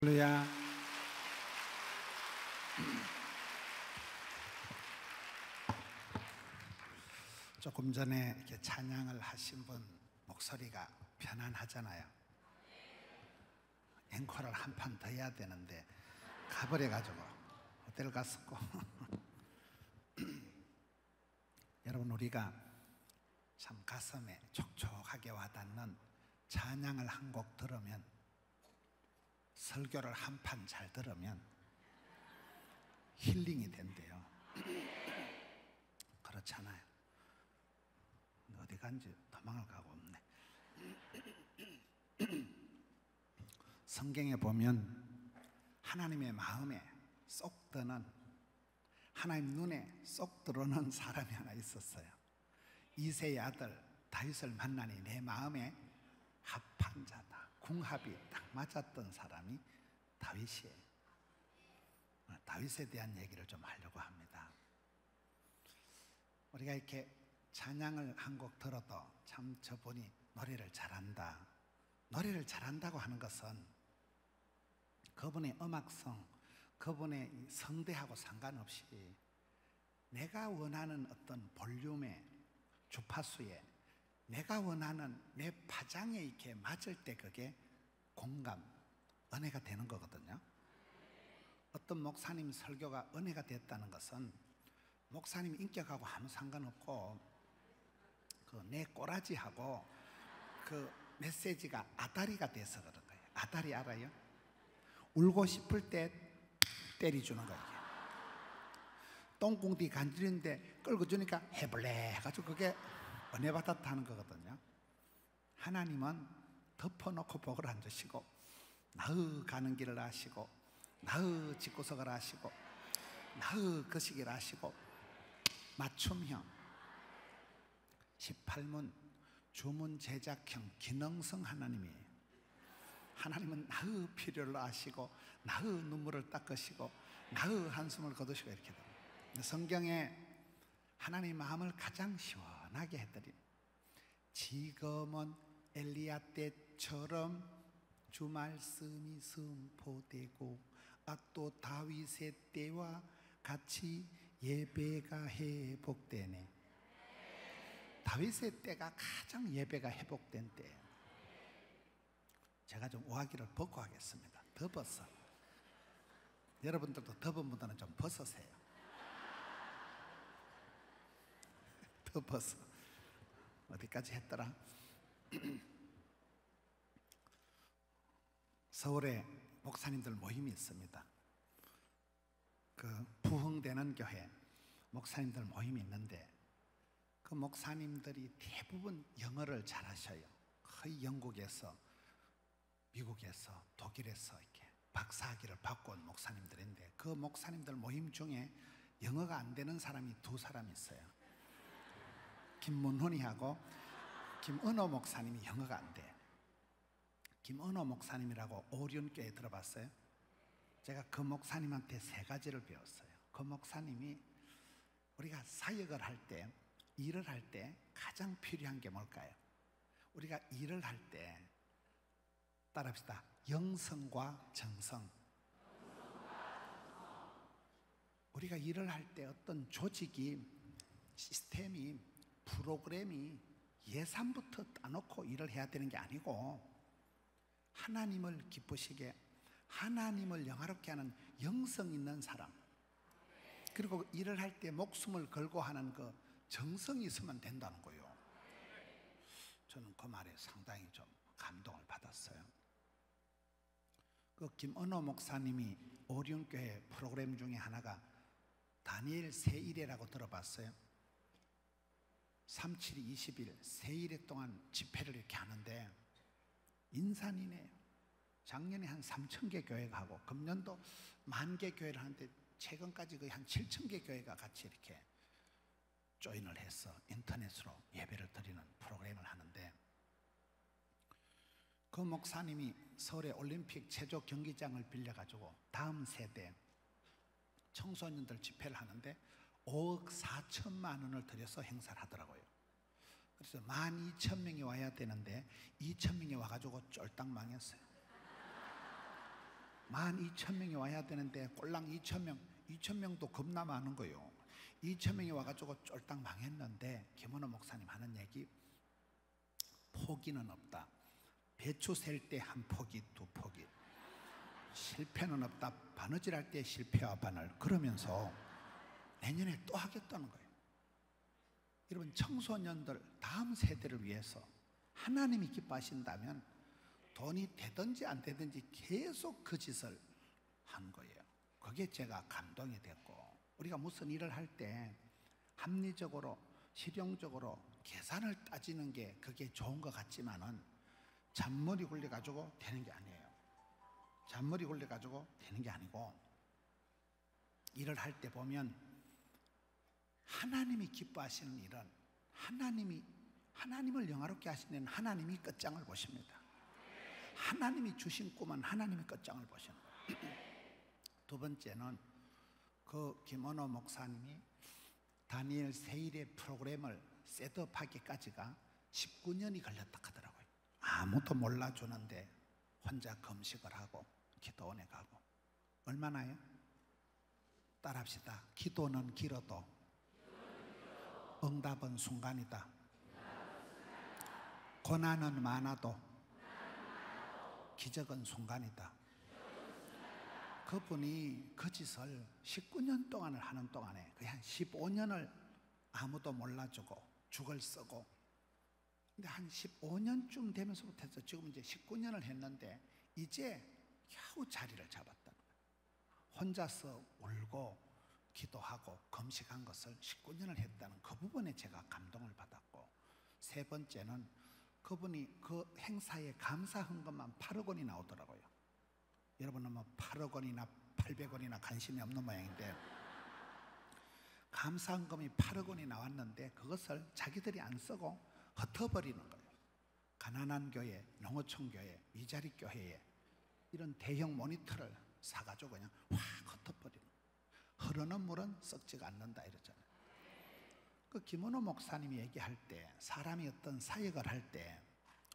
할렐루야. 조금 전에 이렇게 찬양을 하신 분 목소리가 편안하잖아요. 앵콜을 한 판 더 해야 되는데 가버려가지고 어딜 갔었고. 여러분, 우리가 참 가슴에 촉촉하게 와닿는 찬양을 한 곡 들으면, 설교를 한 판 잘 들으면 힐링이 된대요. 그렇잖아요. 어디 간지 도망을 가고 없네. 성경에 보면 하나님의 마음에 쏙 드는, 하나님 눈에 쏙 들어오는 사람이 하나 있었어요. 이새의 아들 다윗을 만나니 내 마음에 합한 자다. 궁합이 딱 맞았던 사람이 다윗이에요. 다윗에 대한 얘기를 좀 하려고 합니다. 우리가 이렇게 찬양을 한 곡 들어도 참 저분이 노래를 잘한다, 노래를 잘한다고 하는 것은 그분의 음악성, 그분의 성대하고 상관없이 내가 원하는 어떤 볼륨의 주파수에, 내가 원하는 내 파장에 이렇게 맞을 때 그게 공감, 은혜가 되는 거거든요. 어떤 목사님 설교가 은혜가 됐다는 것은 목사님 인격하고 아무 상관없고 그 내 꼬라지하고 그 메시지가 아다리가 돼서 그런 거예요. 아다리 알아요? 울고 싶을 때 때려주는 거예요. 똥궁디 간지리는데 끌고 주니까 해볼래 해가지고 그게 은혜 받았다 하는 거거든요. 하나님은 덮어놓고 복을 안 주시고, 나의 가는 길을 아시고, 나의 집구석을 아시고, 나의 거시기를 아시고, 맞춤형 18문 주문 제작형 기능성 하나님이에요. 하나님은 나의 필요를 아시고, 나의 눈물을 닦으시고, 나의 한숨을 거두시고 이렇게 됩니다. 성경에 하나님 마음을 가장 시원하게 해드린, 지금은 엘리야 때처럼 주 말씀이 선포되고 또 다윗의 때와 같이 예배가 회복되네. 다윗의 때가 가장 예배가 회복된 때예요. 제가 좀 우아기를 벗고 하겠습니다. 더 벗어. 여러분들도 더운 분들은 좀 벗으세요. 더 벗어. 어디까지 했더라? 서울에 목사님들 모임이 있습니다. 그 부흥되는 교회 목사님들 모임이 있는데, 그 목사님들이 대부분 영어를 잘하셔요. 거의 영국에서, 미국에서, 독일에서 이렇게 박사학위를 받고 온 목사님들인데, 그 목사님들 모임 중에 영어가 안 되는 사람이 두 사람 있어요. 김문훈이하고 김은호 목사님이 영어가 안 돼. 김은호 목사님이라고 오륜교회 들어봤어요? 제가 그 목사님한테 세 가지를 배웠어요. 그 목사님이 우리가 사역을 할 때, 일을 할 때 가장 필요한 게 뭘까요? 우리가 일을 할 때, 따라합시다. 영성과 정성. 우리가 일을 할 때 어떤 조직이, 시스템이, 프로그램이 예산부터 따놓고 일을 해야 되는 게 아니고, 하나님을 기쁘시게, 하나님을 영화롭게 하는 영성 있는 사람, 그리고 일을 할 때 목숨을 걸고 하는 그 정성이 있으면 된다는 거예요. 저는 그 말에 상당히 좀 감동을 받았어요. 그 김은호 목사님이 오륜교회 프로그램 중에 하나가 다니엘 세일회라고 들어봤어요? 37, 20일 세일회 동안 집회를 이렇게 하는데 인산이네요. 작년에 한 3,000개 교회가 하고 금년도 10,000개 교회를 하는데 최근까지 거의 한 7,000개 교회가 같이 이렇게 조인을 해서 인터넷으로 예배를 드리는 프로그램을 하는데, 그 목사님이 서울의 올림픽 체조 경기장을 빌려가지고 다음 세대 청소년들 집회를 하는데 5억 4천만 원을 들여서 행사를 하더라고요. 그래서 12,000명이 와야 되는데 2,000명이 와가지고 쫄딱 망했어요. 12,000명이 와야 되는데 꼴랑 2,000명, 2,000명도 겁나 많은 거예요. 2,000명이 와가지고 쫄딱 망했는데 김원호 목사님 하는 얘기, 포기는 없다. 배추 셀 때 한 포기, 두 포기. 실패는 없다. 바느질할 때 실패와 바늘. 그러면서 내년에 또 하겠다는 거예요. 여러분, 청소년들 다음 세대를 위해서 하나님이 기뻐하신다면 돈이 되든지 안 되든지 계속 그 짓을 한 거예요. 그게 제가 감동이 됐고, 우리가 무슨 일을 할 때 합리적으로 실용적으로 계산을 따지는 게 그게 좋은 것 같지만은 잔머리 굴려가지고 되는 게 아니에요. 잔머리 굴려가지고 되는 게 아니고, 일을 할 때 보면 하나님이 기뻐하시는 일은 하나님을 영화롭게 하시는 하나님이 끝장을 보십니다. 하나님이 주신 꿈은 하나님이 끝장을 보시는 거예요. 두 번째는 그 김원호 목사님이 다니엘 세일의 프로그램을 셋업하기까지가 19년이 걸렸다 하더라고요. 아무도 몰라주는데 혼자 금식을 하고 기도원에 가고. 얼마나요? 따라합시다. 기도는 길어도 응답은 순간이다. 고난은 많아도 기적은 순간이다. 그분이 그 짓을 19년 동안을 하는 동안에 거의 한 15년을 아무도 몰라주고 죽을 쓰고, 근데 한 15년쯤 되면서부터 해서 지금 이제 19년을 했는데 이제 겨우 자리를 잡았다는 거예요. 혼자서 울고 기도하고 금식한 것을 19년을 했다는 그 부분에 제가 감동을 받았고, 세 번째는 그분이 그 행사에 감사한 것만 8억 원이 나오더라고요. 여러분은 뭐 8억 원이나 800원이나 관심이 없는 모양인데, 감사한금이 8억 원이 나왔는데 그것을 자기들이 안 쓰고 흩어버리는 거예요. 가난한 교회, 농어촌 교회, 미자리 교회에 이런 대형 모니터를 사가지고 그냥 확 흩어버리는 거예요. 흐르는 물은 썩지가 않는다 이러잖아요. 그 김원호 목사님이 얘기할 때, 사람이 어떤 사역을 할 때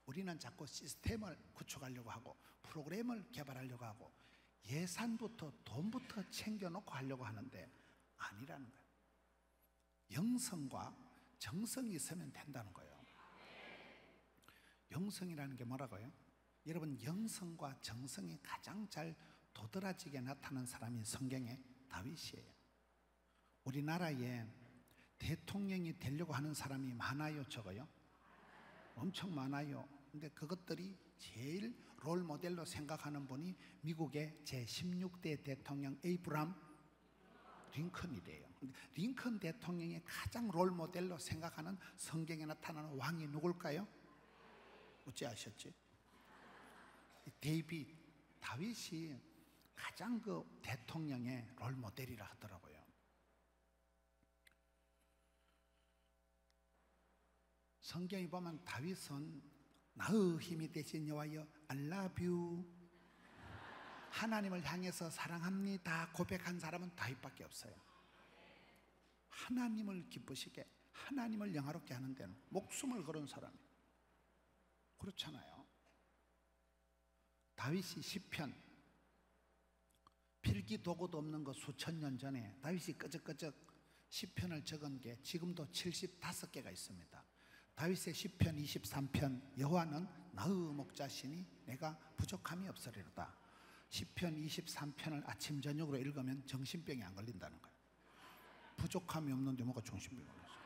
우리는 자꾸 시스템을 구축하려고 하고 프로그램을 개발하려고 하고 예산부터 돈부터 챙겨놓고 하려고 하는데 아니라는 거예요. 영성과 정성이 있으면 된다는 거예요. 영성이라는 게 뭐라고요? 여러분, 영성과 정성이 가장 잘 도드라지게 나타나는 사람이 성경의 다윗이에요. 우리나라에 대통령이 되려고 하는 사람이 많아요, 적어요? 엄청 많아요. 근데 그것들이 제일 롤 모델로 생각하는 분이 미국의 제16대 대통령 에이브람 링컨이래요. 링컨 대통령이 가장 롤 모델로 생각하는 성경에 나타나는 왕이 누굴까요? 어찌 아셨지? 다윗이 가장 그 대통령의 롤 모델이라 하더라고요. 성경에 보면 다윗은 나의 힘이 되신 여호와여 I love you, 하나님을 향해서 사랑합니다 고백한 사람은 다윗밖에 없어요. 하나님을 기쁘시게, 하나님을 영화롭게 하는 데는 목숨을 걸은 사람이에요. 그렇잖아요. 다윗이 시편, 필기 도구도 없는 거 수천 년 전에 다윗이 끄적끄적 시편을 적은 게 지금도 75개가 있습니다. 다윗의 시편 23편, 여호와는 나의 목자시니 내가 부족함이 없으리로다. 시편 23편을 아침 저녁으로 읽으면 정신병이 안 걸린다는 거예요. 부족함이 없는데 뭐가 정신병이 걸렸어요?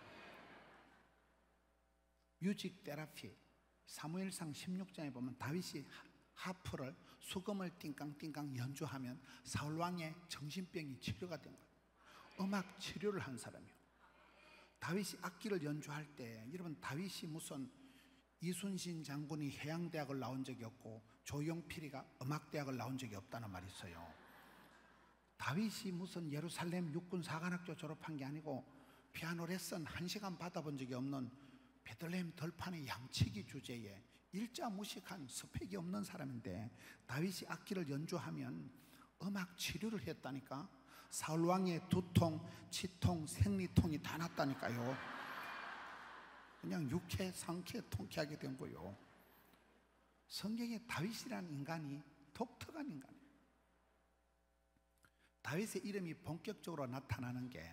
뮤직 테라피, 사무엘상 16장에 보면 다윗이 하프를, 수금을 띵깡띵깡 연주하면 사울왕의 정신병이 치료가 된 거예요. 음악 치료를 한 사람이에요. 다윗이 악기를 연주할 때, 여러분, 다윗이 무슨 이순신 장군이 해양대학을 나온 적이 없고 조용필이가 음악대학을 나온 적이 없다는 말이 있어요. 다윗이 무슨 예루살렘 육군사관학교 졸업한 게 아니고 피아노 레슨 1시간 받아본 적이 없는 베들레헴 들판의 양치기 주제에 일자 무식한 스펙이 없는 사람인데 다윗이 악기를 연주하면 음악 치료를 했다니까. 사울왕의 두통, 치통, 생리통이 다 났다니까요. 그냥 유쾌, 상쾌, 통쾌하게 된 거예요. 성경에 다윗이라는 인간이 독특한 인간이에요. 다윗의 이름이 본격적으로 나타나는 게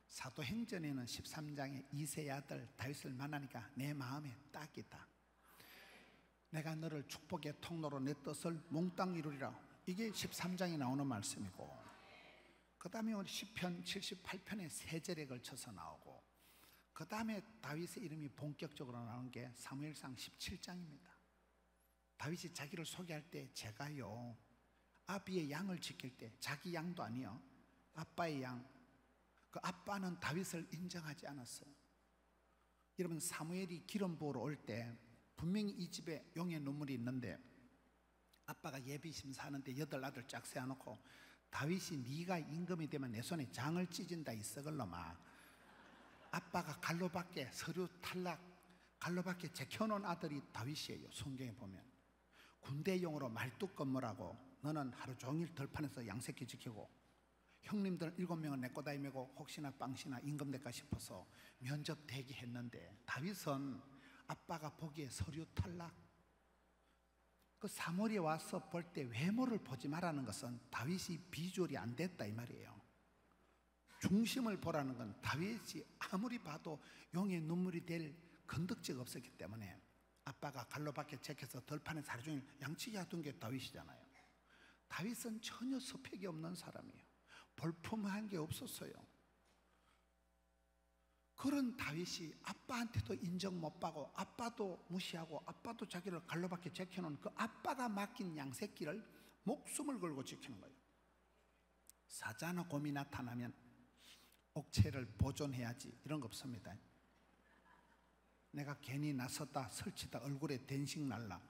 사도행전에는 13장에 이새의 아들 다윗을 만나니까 내 마음에 딱이다. 내가 너를 축복의 통로로 내 뜻을 몽땅 이루리라. 이게 13장에 나오는 말씀이고, 그 다음에 시편 78편에 3절에 걸쳐서 나오고, 그 다음에 다윗의 이름이 본격적으로 나오는 게 사무엘상 17장입니다. 다윗이 자기를 소개할 때 제가요 아비의 양을 지킬 때, 자기 양도 아니요 아빠의 양, 그 아빠는 다윗을 인정하지 않았어요. 여러분, 사무엘이 기름 부으러 올 때 분명히 이 집에 용의 눈물이 있는데 아빠가 예비 심사하는데 8아들 쫙 세워놓고 다윗이 네가 임금이 되면 내 손에 장을 찢은다 이 썩을 놈아. 아빠가 갈로 밖에 서류 탈락, 갈로 밖에 제켜놓은 아들이 다윗이에요. 성경에 보면 군대용으로 말뚝건무라고, 너는 하루 종일 들판에서 양새끼 지키고 형님들 7명은 내 꼬다리 메고 혹시나 빵시나 임금 될까 싶어서 면접 대기했는데, 다윗은 아빠가 보기에 서류 탈락. 그 사무엘이 와서 볼 때 외모를 보지 말라는 것은 다윗이 비주얼이 안 됐다 이 말이에요. 중심을 보라는 건 다윗이 아무리 봐도 용의 눈물이 될 건덕지가 없었기 때문에 아빠가 갈로 밖에 제껴서 들판에서 하루 종일 양치기 하던 게 다윗이잖아요. 다윗은 전혀 스펙이 없는 사람이에요. 볼품한 게 없었어요. 그런 다윗이 아빠한테도 인정 못 받고 아빠도 무시하고 아빠도 자기를 갈로 밖에 제껴놓은 그 아빠가 맡긴 양새끼를 목숨을 걸고 지키는 거예요. 사자나 곰이 나타나면 옥체를 보존해야지 이런 거 없습니다. 내가 괜히 나섰다 설치다 얼굴에 된식 날라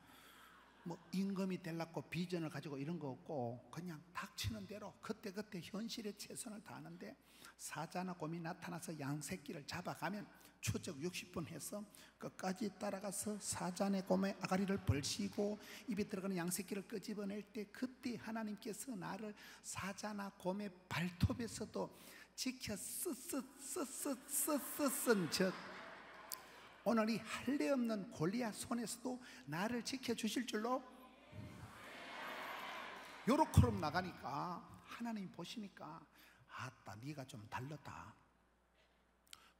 뭐 임금이 되려고 비전을 가지고 이런 거 없고 그냥 닥치는 대로 그때그때 현실에 최선을 다하는데, 사자나 곰이 나타나서 양새끼를 잡아가면 추적 60분 해서 끝까지 따라가서 사자나 곰의 아가리를 벌시고 입에 들어가는 양새끼를 끄집어낼 때, 그때 하나님께서 나를 사자나 곰의 발톱에서도 지켜 쓰쓴 즉 오늘 이 할례 없는 골리앗 손에서도 나를 지켜주실 줄로, 요렇게럼 나가니까 하나님 보시니까 아따 네가 좀 달랐다.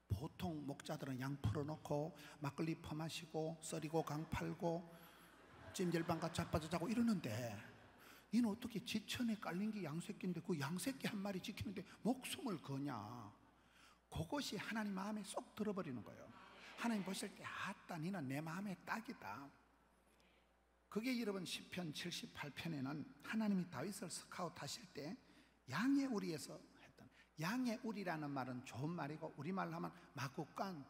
보통 목자들은 양 풀어놓고 막걸리 퍼마시고 썰이고 강 팔고 찜질방가 자빠져 자고 이러는데, 이는 어떻게 지천에 깔린 게 양새끼인데 그 양새끼 한 마리 지키는데 목숨을 거냐. 그것이 하나님 마음에 쏙 들어버리는 거예요. 하나님 보실 때 아따 니는 내 마음에 딱이다. 그게 여러분 시편 78편에는 하나님이 다윗을 스카웃 하실 때 양의 우리에서 했던, 양의 우리라는 말은 좋은 말이고 우리말로 하면 마구간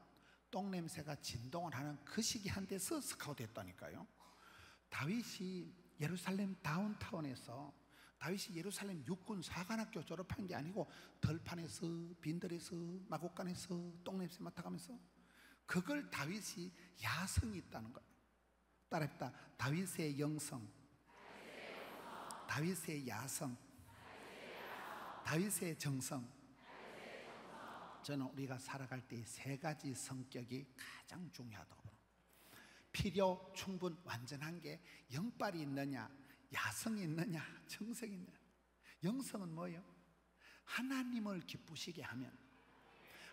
똥냄새가 진동을 하는 그 시기 한 데서 스카웃 했다니까요. 다윗이 예루살렘 다운타운에서, 다윗이 예루살렘 육군 사관학교 졸업한 게 아니고 들판에서 빈들에서 마구간에서 똥냄새 맡아가면서, 그걸 다윗이 야성이 있다는 거예요. 따라합니다. 다윗의 영성, 다윗의 야성, 다윗의 정성. 저는 우리가 살아갈 때 세 가지 성격이 가장 중요하다고 봐요. 필요, 충분, 완전한 게 영빨이 있느냐, 야성이 있느냐, 정성이 있느냐. 영성은 뭐예요? 하나님을 기쁘시게 하면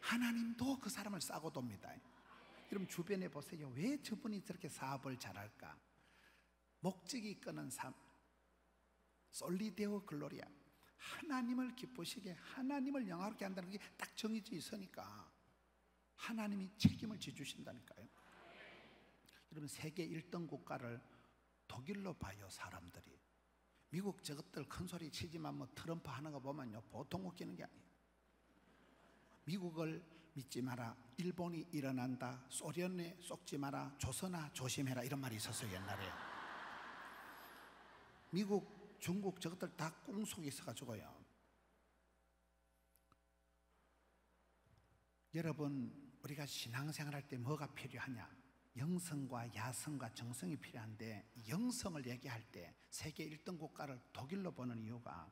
하나님도 그 사람을 싸고 돕니다. 여러분 주변에 보세요. 왜 저분이 저렇게 사업을 잘할까? 목적이 끄는 삶, 솔리데오 글로리아. 하나님을 기쁘시게, 하나님을 영화롭게 한다는 게 딱 정해져 있으니까 하나님이 책임을 져주신다니까요. 여러분 세계 1등 국가를 독일로 봐요. 사람들이 미국 저것들 큰 소리 치지만 뭐 트럼프 하는 거 보면요 보통 웃기는 게 아니에요. 미국을 믿지 마라, 일본이 일어난다, 소련에 속지 마라, 조선아 조심해라 이런 말이 있었어요 옛날에. 미국, 중국 저것들 다 꽁속에 있어가지고요. 여러분 우리가 신앙생활 할 때 뭐가 필요하냐? 영성과 야성과 정성이 필요한데, 영성을 얘기할 때 세계 1등 국가를 독일로 보는 이유가,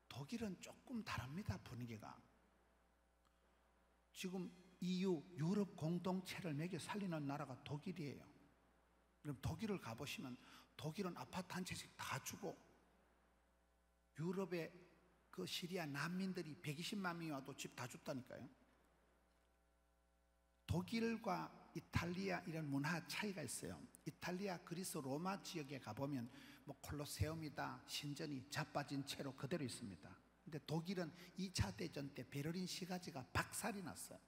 독일은 조금 다릅니다. 분위기가. 지금 EU 유럽 공동체를 매겨 살리는 나라가 독일이에요. 그럼 독일을 가보시면 독일은 아파트 한 채씩 다 주고, 유럽의 그 시리아 난민들이 120만 명이 와도 집 다 줬다니까요. 독일과 이탈리아 이런 문화 차이가 있어요. 이탈리아, 그리스, 로마 지역에 가보면 뭐 콜로세움이다, 신전이 자빠진 채로 그대로 있습니다. 근데 독일은 2차 대전 때 베를린 시가지가 박살이 났어요.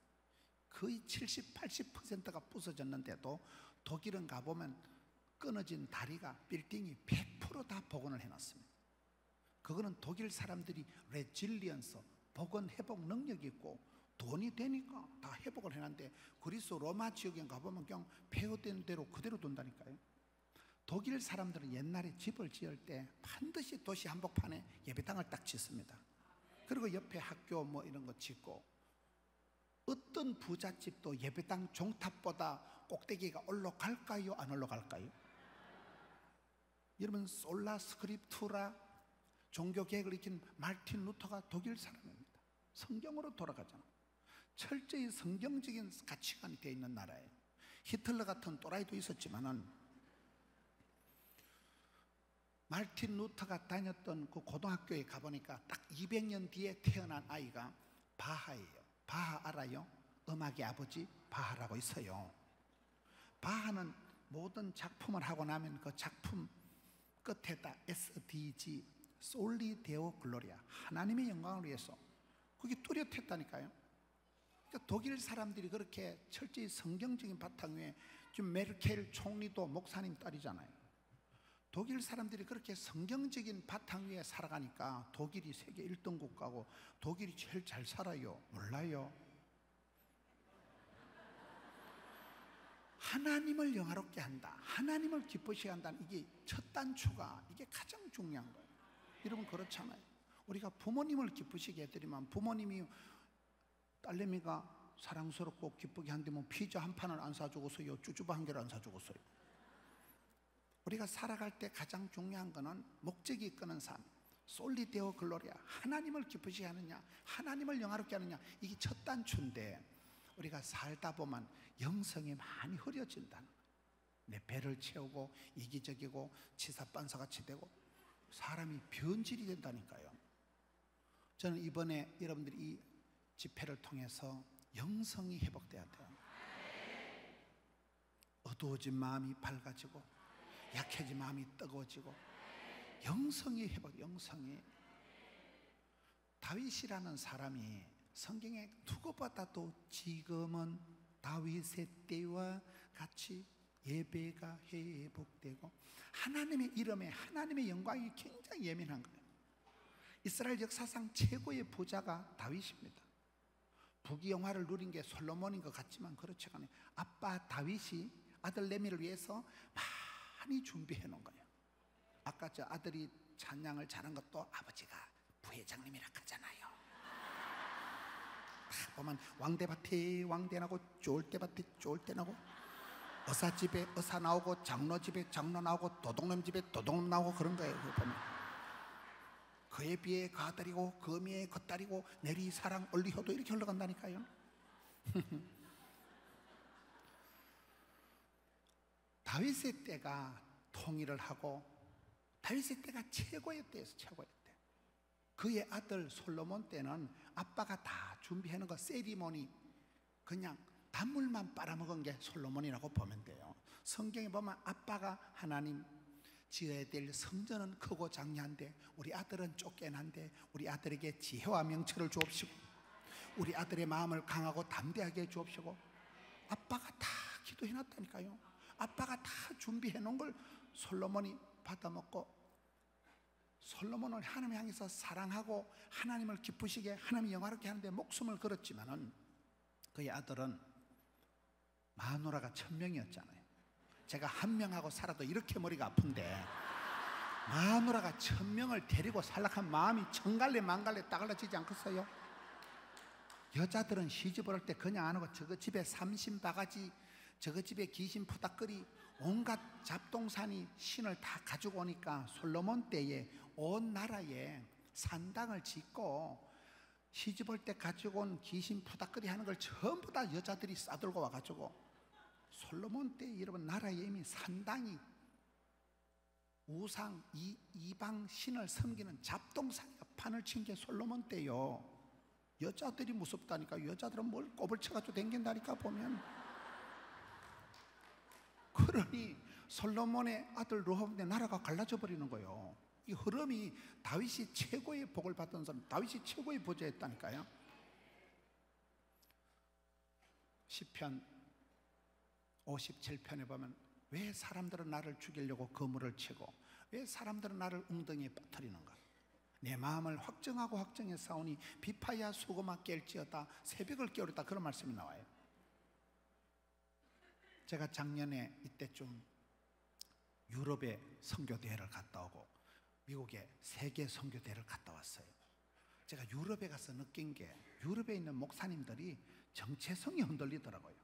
거의 70, 80%가 부서졌는데도 독일은 가보면 끊어진 다리가, 빌딩이 100% 다 복원을 해놨습니다. 그거는 독일 사람들이 레질리언스, 복원 회복 능력이 있고 돈이 되니까 다 회복을 해놨는데, 그리스 로마 지역에 가보면 그냥 폐허된 대로 그대로 둔다니까요. 독일 사람들은 옛날에 집을 지을 때 반드시 도시 한복판에 예배당을 딱 짓습니다. 그리고 옆에 학교 뭐 이런 거 짓고, 어떤 부잣집도 예배당 종탑보다 꼭대기가 올라갈까요? 안 올라갈까요? 여러분, 솔라 스크립투라 종교 개혁을 일으킨 마르틴 루터가 독일 사람입니다. 성경으로 돌아가잖아. 철저히 성경적인 가치관이 되어 있는 나라예요. 히틀러 같은 또라이도 있었지만은 마르틴 루터가 다녔던 그 고등학교에 가보니까 딱 200년 뒤에 태어난 아이가 바하예요. 바하 알아요? 음악의 아버지 바하라고 있어요. 바하는 모든 작품을 하고 나면 그 작품 끝에다 SDG, 솔리 데오 글로리아, 하나님의 영광을 위해서, 그게 뚜렷했다니까요. 그러니까 독일 사람들이 그렇게 철저히 성경적인 바탕 위에, 지금 메르켈 총리도 목사님 딸이잖아요. 독일 사람들이 그렇게 성경적인 바탕 위에 살아가니까 독일이 세계 1등 국가고 독일이 제일 잘 살아요. 몰라요? 하나님을 영화롭게 한다, 하나님을 기쁘시게 한다는 이게 첫 단추가, 이게 가장 중요한 거예요. 여러분, 그렇잖아요. 우리가 부모님을 기쁘시게 해드리면, 부모님이 딸내미가 사랑스럽고 기쁘게 한데 뭐 피자 한 판을 안 사주고서요, 쭈쭈바 한 개를 안 사주고서요. 우리가 살아갈 때 가장 중요한 거는 목적이 이끄는 삶, 솔리데오 글로리아, 하나님을 기쁘시게 하느냐, 하나님을 영화롭게 하느냐, 이게 첫 단추인데, 우리가 살다 보면 영성이 많이 흐려진다는 거예요. 내 배를 채우고 이기적이고 치사반사같이 되고 사람이 변질이 된다니까요. 저는 이번에 여러분들이 이 집회를 통해서 영성이 회복돼야 돼요. 어두워진 마음이 밝아지고 약해진 마음이 뜨거워지고 영성이 회복, 영성이. 다윗이라는 사람이 성경에 누구보다도 지금은 다윗의 때와 같이 예배가 회복되고 하나님의 이름에, 하나님의 영광이 굉장히 예민한 거예요. 이스라엘 역사상 최고의 부자가 다윗입니다. 부귀영화를 누린 게 솔로몬인 것 같지만 그렇지 않아요. 아빠 다윗이 아들 레미를 위해서 많이 준비해 놓은 거예요. 아까 저 아들이 찬양을 잘한 것도 아버지가 부회장님이라 하잖아요. 보면 왕대밭에 왕대 나고 쫄대밭에 쫄대 나고, 의사집에 의사 나오고 장로집에 장로 나오고 도둑놈 집에 도둑놈 나오고 그런 거예요. 보면 그에 비해 그 아들이고 거미에 그 딸이고 내리사랑 얼리효도 이렇게 흘러간다니까요. 다윗의 때가 통일을 하고 다윗의 때가 최고의 때였어요. 최고의 때. 그의 아들 솔로몬 때는 아빠가 다 준비해놓은 거, 세리머니, 그냥 단물만 빨아먹은 게 솔로몬이라고 보면 돼요. 성경에 보면 아빠가 하나님 지어야 될 성전은 크고 장려한데 우리 아들은 쫓겨난데 우리 아들에게 지혜와 명철을 주옵시고 우리 아들의 마음을 강하고 담대하게 주옵시고, 아빠가 다 기도해놨다니까요. 아빠가 다 준비해놓은 걸 솔로몬이 받아먹고, 솔로몬을 하나님 향해서 사랑하고 하나님을 기쁘시게, 하나님 영화롭게 하는데 목숨을 걸었지만은 그의 아들은 마누라가 1000명이었잖아요. 제가 한 명하고 살아도 이렇게 머리가 아픈데 마누라가 1000명을 데리고 살락한 마음이 천갈래 만갈래 따갈라지지 않겠어요? 여자들은 시집을 할 때 그냥 안 하고 저거 집에 삼신바가지, 저거 집에 귀신 푸닥거리, 온갖 잡동사니 신을 다 가지고 오니까 솔로몬 때에 온 나라에 산당을 짓고 시집 올 때 가지고 온 귀신 푸닥거리 하는 걸 전부 다 여자들이 싸들고 와가지고, 솔로몬 때 여러분 나라에 이미 산당이 우상, 이방 신을 섬기는 잡동사니가 판을 친 게 솔로몬 때요. 여자들이 무섭다니까. 여자들은 뭘 꼽을 쳐가지고 댕긴다니까 보면. 그러니 솔로몬의 아들 르호보암의 나라가 갈라져 버리는 거예요. 이 흐름이 다윗이 최고의 복을 받던 사람, 다윗이 최고의 부자였다니까요. 시편 57편에 보면 왜 사람들은 나를 죽이려고 거물을 치고 왜 사람들은 나를 웅덩이에 빠뜨리는가. 내 마음을 확정하고 확정해 싸우니 비파야 수고마 깰지어다. 새벽을 깨우렸다. 그런 말씀이 나와요. 제가 작년에 이때쯤 유럽에 선교대회를 갔다 오고 미국에 세계 선교대회를 갔다 왔어요. 제가 유럽에 가서 느낀 게 유럽에 있는 목사님들이 정체성이 흔들리더라고요.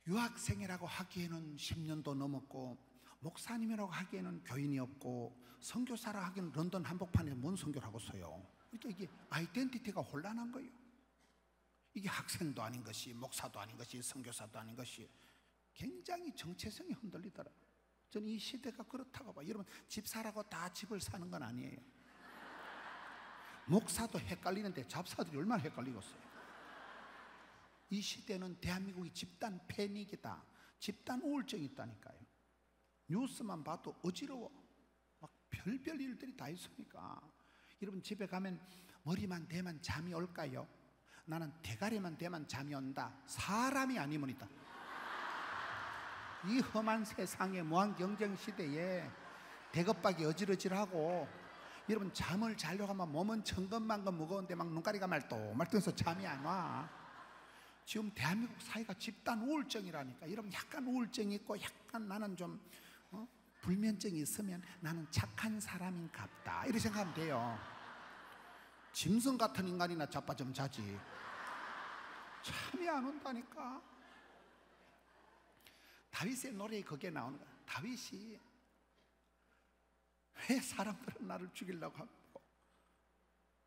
유학생이라고 하기에는 10년도 넘었고 목사님이라고 하기에는 교인이 없고 선교사라 하기에는 런던 한복판에 뭔 선교를 하고 있어요. 그러니까 이게 아이덴티티가 혼란한 거예요. 이게 학생도 아닌 것이 목사도 아닌 것이 선교사도 아닌 것이 굉장히 정체성이 흔들리더라고요. 저는 이 시대가 그렇다고 봐요. 여러분 집 사라고 다 집을 사는 건 아니에요. 목사도 헷갈리는데 잡사들이 얼마나 헷갈리겠어요. 이 시대는 대한민국이 집단 패닉이다. 집단 우울증이 있다니까요. 뉴스만 봐도 어지러워. 막 별별 일들이 다 있으니까. 여러분 집에 가면 머리만 대면 잠이 올까요? 나는 대가리만 대면 잠이 온다. 사람이 아니면 있다. 이 험한 세상에 무한 경쟁 시대에 대급박이 어지러지하고 여러분 잠을 자려고 하면 몸은 천근만근 무거운데 막 눈가리가 말똥말똥해서 잠이 안 와. 지금 대한민국 사회가 집단 우울증이라니까. 여러분 약간 우울증이 있고 약간 나는 좀 불면증이 있으면 나는 착한 사람인갑다 이렇게 생각하면 돼요. 짐승 같은 인간이나 자빠좀 자지. 잠이 안 온다니까. 다윗의 노래에 그게 나오는 거야. 다윗이 왜 사람들은 나를 죽이려고 하고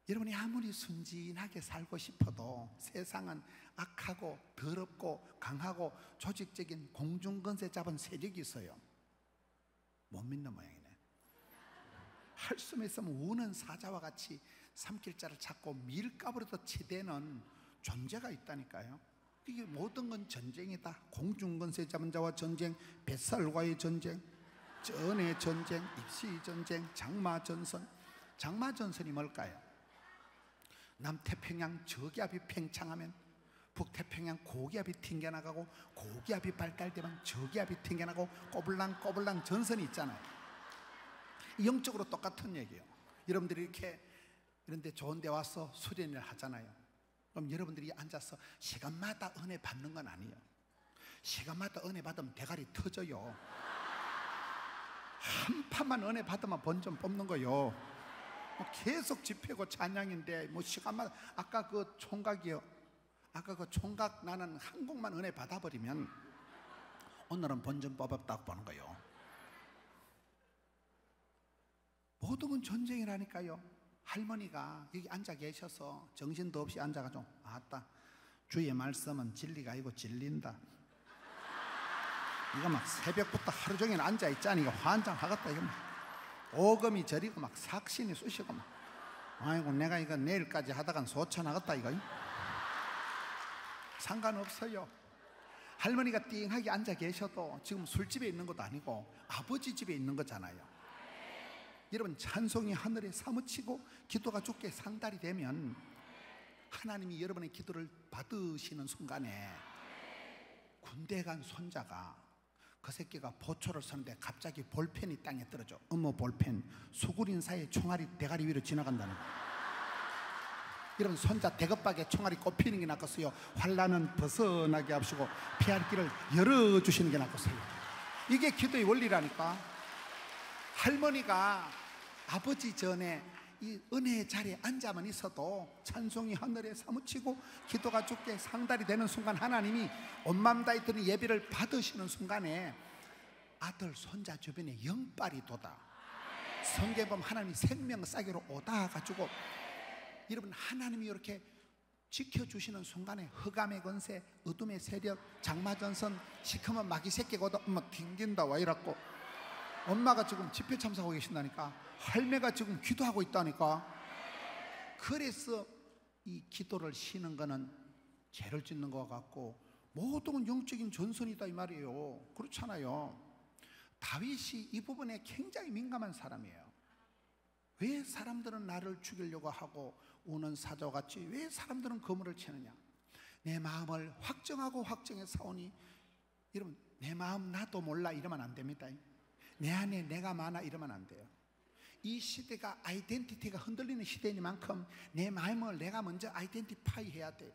여러분이 아무리 순진하게 살고 싶어도 세상은 악하고 더럽고 강하고 조직적인 공중건세 잡은 세력이 있어요. 못 믿는 모양이네. 할수에 있으면 우는 사자와 같이 삼킬자를 찾고 밀가부리도 치대는 존재가 있다니까요. 이게 모든 건 전쟁이다. 공중건세 잡은 자와 전쟁, 뱃살과의 전쟁, 전의 전쟁, 입시 전쟁, 장마전선. 장마전선이 뭘까요? 남태평양 저기압이 팽창하면 북태평양 고기압이 튕겨나가고 고기압이 발달되면 저기압이 튕겨나가고 꼬불랑 전선이 있잖아요. 영적으로 똑같은 얘기예요. 여러분들이 이렇게 이런 데 좋은 데 와서 수련을 하잖아요. 그럼 여러분들이 앉아서 시간마다 은혜 받는 건 아니에요. 시간마다 은혜 받으면 대가리 터져요. 한 판만 은혜 받으면 본전 뽑는 거요. 계속 집회고 찬양인데 뭐 시간마다 아까 그 총각이요. 아까 그 총각 나는 한 곡만 은혜 받아버리면 오늘은 본전 뽑았다고 보는 거예요. 모든 건 전쟁이라니까요. 할머니가 여기 앉아 계셔서 정신도 없이 앉아가지고 아따 주의 말씀은 진리가 아니고 진린다. 이거 막 새벽부터 하루 종일 앉아있자니 이거 환장하겠다. 이거 막 오금이 저리고 막 삭신이 쑤시고 막 아이고 내가 이거 내일까지 하다간 소천하겠다 이거. 상관없어요. 할머니가 띵하게 앉아 계셔도 지금 술집에 있는 것도 아니고 아버지 집에 있는 거잖아요. 여러분 찬송이 하늘에 사무치고 기도가 주께 상달이 되면 하나님이 여러분의 기도를 받으시는 순간에 군대 간 손자가 그 새끼가 보초를 서는데 갑자기 볼펜이 땅에 떨어져. 어머 볼펜 수구린 사이에 총알이 대가리 위로 지나간다는 거예요. 여러분 손자 대급박에 총알이 꼽히는 게 낫겠어요? 환란은 벗어나게 하시고 피할 길을 열어주시는 게 낫겠어요? 이게 기도의 원리라니까. 할머니가 아버지 전에 이 은혜의 자리에 앉아만 있어도 찬송이 하늘에 사무치고 기도가 주께 상달이 되는 순간 하나님이 온 맘 다했더니 예배를 받으시는 순간에 아들 손자 주변에 영빨이 돋아. 성경에 보면 하나님이 생명 싸기로 오다 가지고 여러분 하나님이 이렇게 지켜주시는 순간에 흑암의 권세, 어둠의 세력, 장마전선, 시커먼 마귀 새끼가 오다 엄마 튕긴다 와 이랬고 엄마가 지금 집회 참석하고 계신다니까. 할매가 지금 기도하고 있다니까. 그래서 이 기도를 쉬는 거는 죄를 짓는 것 같고 모든 영적인 전선이다 이 말이에요. 그렇잖아요. 다윗이 이 부분에 굉장히 민감한 사람이에요. 왜 사람들은 나를 죽이려고 하고 우는 사자같이 왜 사람들은 거물을 치느냐. 내 마음을 확정하고 확정해 싸우니. 여러분, 내 마음 나도 몰라 이러면 안 됩니다. 내 안에 내가 많아 이러면 안 돼요. 이 시대가 아이덴티티가 흔들리는 시대이니만큼 내 마음을 내가 먼저 아이덴티파이 해야 돼요.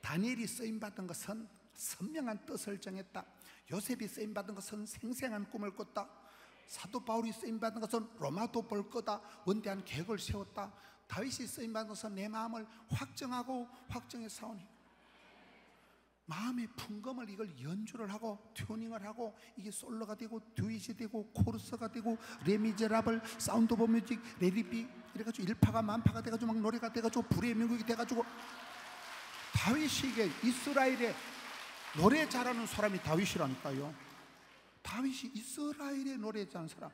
다니엘이 쓰임받은 것은 선명한 뜻을 정했다. 요셉이 쓰임받은 것은 생생한 꿈을 꿨다. 사도 바울이 쓰임받은 것은 로마도 볼 거다. 원대한 계획을 세웠다. 다윗이 쓰임받은 것은 내 마음을 확정하고 확정해 싸우니. 마음의 풍금을 이걸 연주를 하고 튜닝을 하고 이게 솔로가 되고 듀엣이 되고 코러스가 되고 레미제라블, 사운드 오브 뮤직, 레리비 이래가지고 일파가 만파가 돼가지고 막 노래가 돼가지고 불의 명곡이 돼가지고. 다윗이 이게 이스라엘의 노래 잘하는 사람이 다윗이라니까요. 다윗이 이스라엘의 노래 잘하는 사람.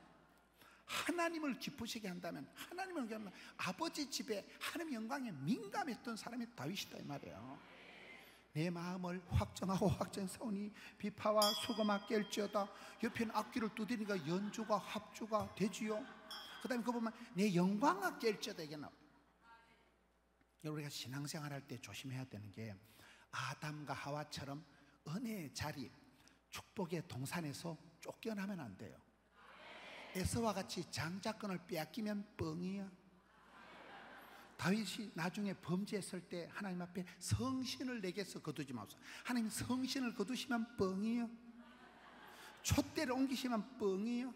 하나님을 기쁘시게 한다면, 하나님을 기쁘시게 한다면 아버지 집에 하나님의 영광에 민감했던 사람이 다윗이다 이 말이에요. 내 마음을 확정하고 확정사오니 비파와 수고마 깰지어다. 옆에는 악기를 두드리니까 연주가 합주가 되지요. 그 다음에 그거 보면 내 영광아 깰지어다 이게 나와요. 우리가 신앙생활 할 때 조심해야 되는 게 아담과 하와처럼 은혜의 자리, 축복의 동산에서 쫓겨나면 안 돼요. 에서와 같이 장자권을 빼앗기면 뻥이야. 다윗이 나중에 범죄했을 때 하나님 앞에 성신을 내게서 거두지 마옵소서. 하나님 성신을 거두시면 뻥이요. 촛대를 옮기시면 뻥이요.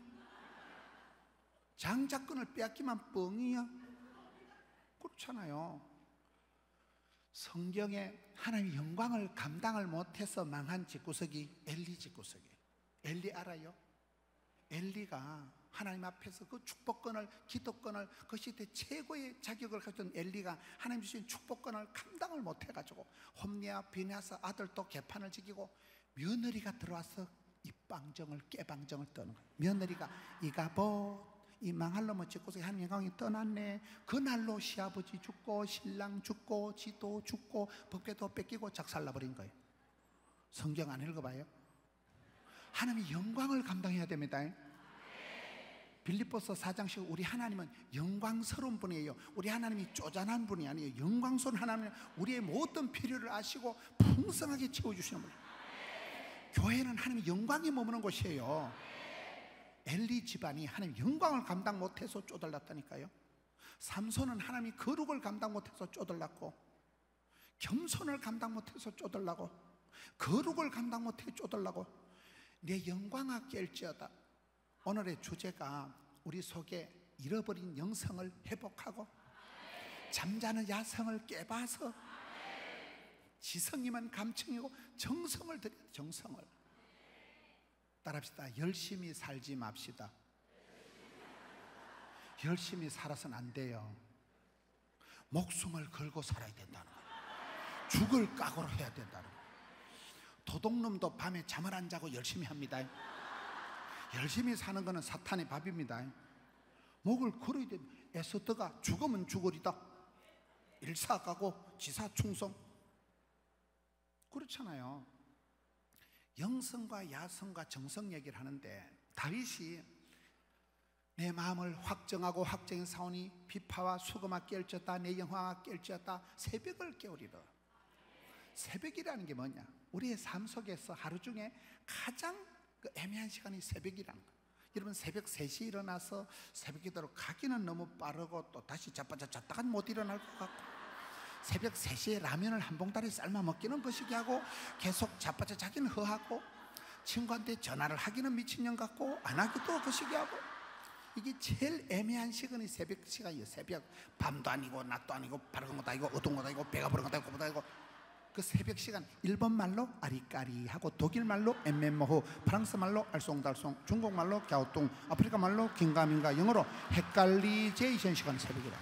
장자권을 빼앗기면 뻥이요. 그렇잖아요. 성경에 하나님의 영광을 감당을 못해서 망한 집구석이 엘리 집구석이에요. 엘리 알아요? 엘리가 하나님 앞에서 그 축복권을, 기도권을, 그 시대 최고의 자격을 가졌던 엘리가 하나님 주신 축복권을 감당을 못해가지고 홈리와 비냐스 아들도 개판을 지키고 며느리가 들어와서 입방정을 깨방정을 떠는 거예요. 며느리가 이가봇 이 망할 놈의 집구석에 하나님 영광이 떠났네. 그날로 시아버지 죽고 신랑 죽고 지도 죽고 법궤도 뺏기고 작살나버린 거예요. 성경 안 읽어봐요? 하나님의 영광을 감당해야 됩니다. 빌립보서 4장씩 우리 하나님은 영광스러운 분이에요. 우리 하나님이 쪼잔한 분이 아니에요. 영광스러운 하나님은 우리의 모든 필요를 아시고 풍성하게 채워주시는 분이에요. 교회는 하나님의 영광이 머무는 곳이에요. 엘리 집안이 하나님의 영광을 감당 못해서 쪼들렸다니까요. 삼손은 하나님의 거룩을 감당 못해서 쪼들렸고, 겸손을 감당 못해서 쪼들라고, 거룩을 감당 못해 쪼들라고. 내 영광아 깰지어다. 오늘의 주제가 우리 속에 잃어버린 영성을 회복하고 잠자는 야성을 깨봐서 지성이면 감청이고 정성을 드려. 정성을 따라합시다. 열심히 살지 맙시다. 열심히 살아서는 안 돼요. 목숨을 걸고 살아야 된다는 거예요. 죽을 각오로 해야 된다는 거예요. 도둑놈도 밤에 잠을 안 자고 열심히 합니다. 열심히 사는 것은 사탄의 밥입니다. 목을 걸어야 됩니다. 에스더가 죽으면 죽으리다. 일사가고 지사충성. 그렇잖아요. 영성과 야성과 정성 얘기를 하는데 다윗이 내 마음을 확정하고 확정해 사오니 비파와 수금아 깰지어다. 내 영광아 깰지어다. 새벽을 깨우리라. 새벽이라는 게 뭐냐? 우리의 삶 속에서 하루 중에 가장 애매한 시간이 새벽이라는 거예요. 여러분 새벽 3시에 일어나서 새벽 기도로 가기는 너무 빠르고 또 다시 자빠져 잤다가 못 일어날 것 같고, 새벽 3시에 라면을 한 봉다리 삶아 먹기는 거시기 하고 계속 자빠져 자기는 허하고 친구한테 전화를 하기는 미친년 같고 안 하기도 거시기 하고, 이게 제일 애매한 시간이 새벽 시간이에요. 새벽. 밤도 아니고 낮도 아니고 밝은 것도 아니고 어두운 것도 아니고 배가 부른 것도 아니고 고부도 아니고 그 새벽 시간. 일본 말로 아리까리하고 독일 말로 엠멘모호, 프랑스 말로 알쏭달쏭, 중국 말로 갸오뚱, 아프리카 말로 긴가민가, 영어로 헷갈리제이션 시간 새벽이라.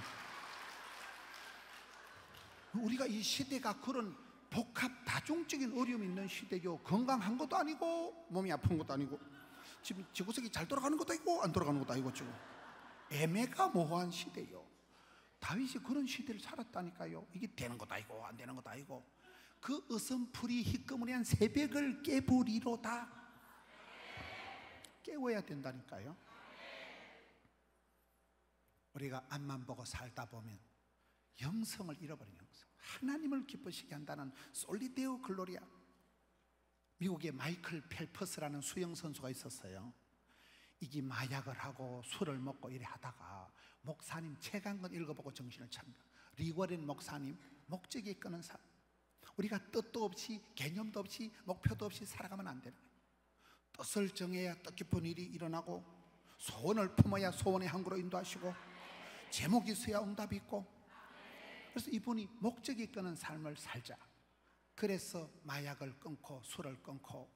우리가 이 시대가 그런 복합 다중적인 어려움이 있는 시대요. 건강한 것도 아니고 몸이 아픈 것도 아니고 지금 지구석이 잘 돌아가는 것도 아니고 안 돌아가는 것도 아니고 지금 애매가 모호한 시대요. 다윗이 그런 시대를 살았다니까요. 이게 되는 것도 아니고 안 되는 것도 아니고 그 어선풀이 희끄무리한 새벽을 깨부리로다. 깨워야 된다니까요. 우리가 앞만 보고 살다 보면 영성을 잃어버린 영성, 하나님을 기쁘시게 한다는 솔리데오 글로리아. 미국의 마이클 펠퍼스라는 수영 선수가 있었어요. 이게 마약을 하고 술을 먹고 이래 하다가 목사님 책 한 권 읽어보고 정신을 차립니다. 리워렌 목사님 목적이 이끄는 삶. 우리가 뜻도 없이 개념도 없이 목표도 없이 살아가면 안 되는 거예요. 뜻을 정해야 뜻깊은 일이 일어나고, 소원을 품어야 소원의 항구로 인도하시고, 제목이 있어야 응답이 있고. 그래서 이분이 목적이 이끄는 삶을 살자. 그래서 마약을 끊고 술을 끊고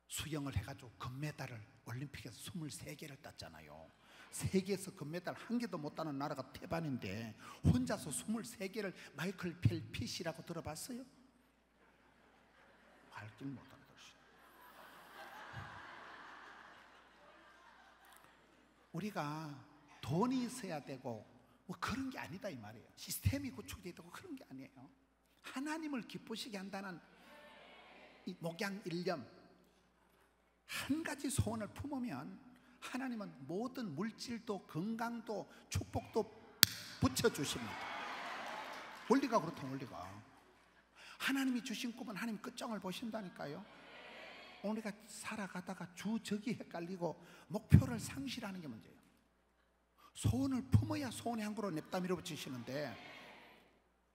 수영을 해가지고 금메달을 올림픽에서 23개를 땄잖아요. 세계에서 금메달 한 개도 못 따는 나라가 태반인데 혼자서 23개를 마이클 펠핏이라고 들어봤어요? 알길 못하는 것이. 우리가 돈이 있어야 되고 뭐 그런 게 아니다 이 말이에요. 시스템이 구축되어 있고 그런 게 아니에요. 하나님을 기쁘시게 한다는 이 목양일념, 한 가지 소원을 품으면 하나님은 모든 물질도 건강도 축복도 붙여주십니다. 원리가 그렇다. 원리가 하나님이 주신 꿈은 하나님 끝장을 보신다니까요. 우리가 살아가다가 주적이 헷갈리고 목표를 상실하는 게 문제예요. 소원을 품어야 소원의 항구로 냅다 밀어붙이시는데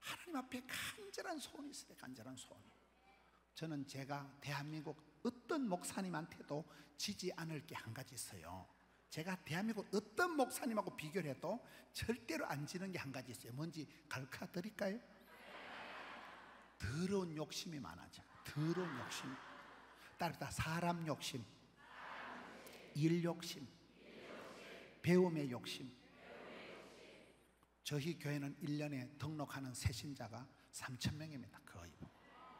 하나님 앞에 간절한 소원이 있어요. 간절한 소원. 저는 제가 대한민국 어떤 목사님한테도 지지 않을 게 한 가지 있어요. 제가 대한민국 어떤 목사님하고 비교를 해도 절대로 안 지는 게 한 가지 있어요. 뭔지 가르쳐 드릴까요? 더러운 욕심이 많아져. 더러운 욕심. 따르다 사람 욕심, 일 욕심, 배움의 욕심. 저희 교회는 1년에 등록하는 새신자가 3,000명입니다. 거의.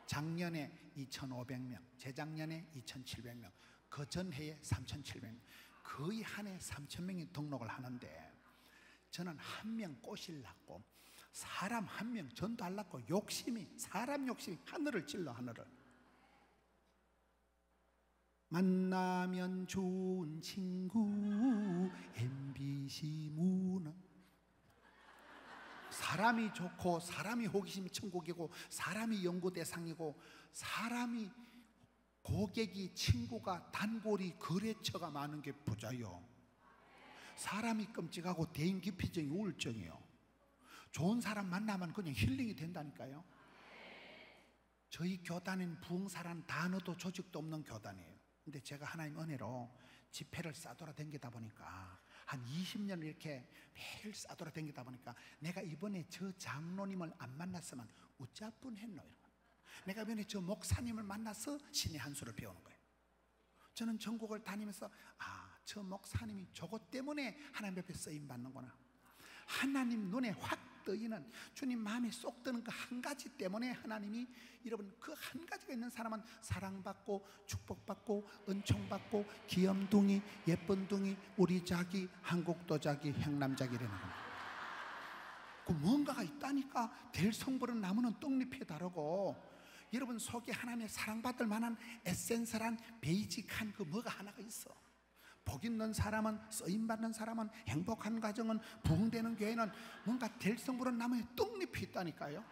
작년에 2,500명, 재작년에 2,700명, 그 전해에 3,700명. 거의 한 해 3,000명이 등록을 하는데 저는 한 명 꼬실라고, 사람 한 명 전도하려고 욕심이, 사람 욕심이 하늘을 찔러. 하늘을. 만나면 좋은 친구 MBC 문화. 사람이 좋고 사람이 호기심 천국이고 사람이 연구 대상이고 사람이 고객이 친구가 단골이 거래처가 많은 게 부자요. 사람이 끔찍하고 대인 기피증이 우울증이요. 좋은 사람 만나면 그냥 힐링이 된다니까요. 저희 교단은 부흥사라는 단어도 조직도 없는 교단이에요. 근데 제가 하나님 은혜로 집회를 싸돌아다니다 보니까 한 20년을 이렇게 매일 싸돌아다니다 보니까 내가 이번에 저 장로님을 안 만났으면 어찌할 했노. 내가 이번에 저 목사님을 만나서 신의 한 수를 배우는 거예요. 저는 전국을 다니면서 저 목사님이 저것 때문에 하나님 옆에 쓰임 받는구나. 하나님 눈에 확 뜨이는, 주님 마음에 쏙 드는 그 한 가지 때문에 하나님이, 여러분 그 한 가지가 있는 사람은 사랑받고 축복받고 은총받고 귀염둥이 예쁜둥이 우리 자기 한국도 자기 향남자기라는 겁니다. 그 뭔가가 있다니까. 될 성분은 나무는 떡잎이 다르고 여러분 속에 하나님의 사랑받을 만한 에센스란 베이직한 그 뭐가 하나가 있어. 복 있는 사람은, 쓰임받는 사람은, 행복한 가정은, 부흥되는 교회는 뭔가 될 성분은 나무에 떡잎이 있다니까요.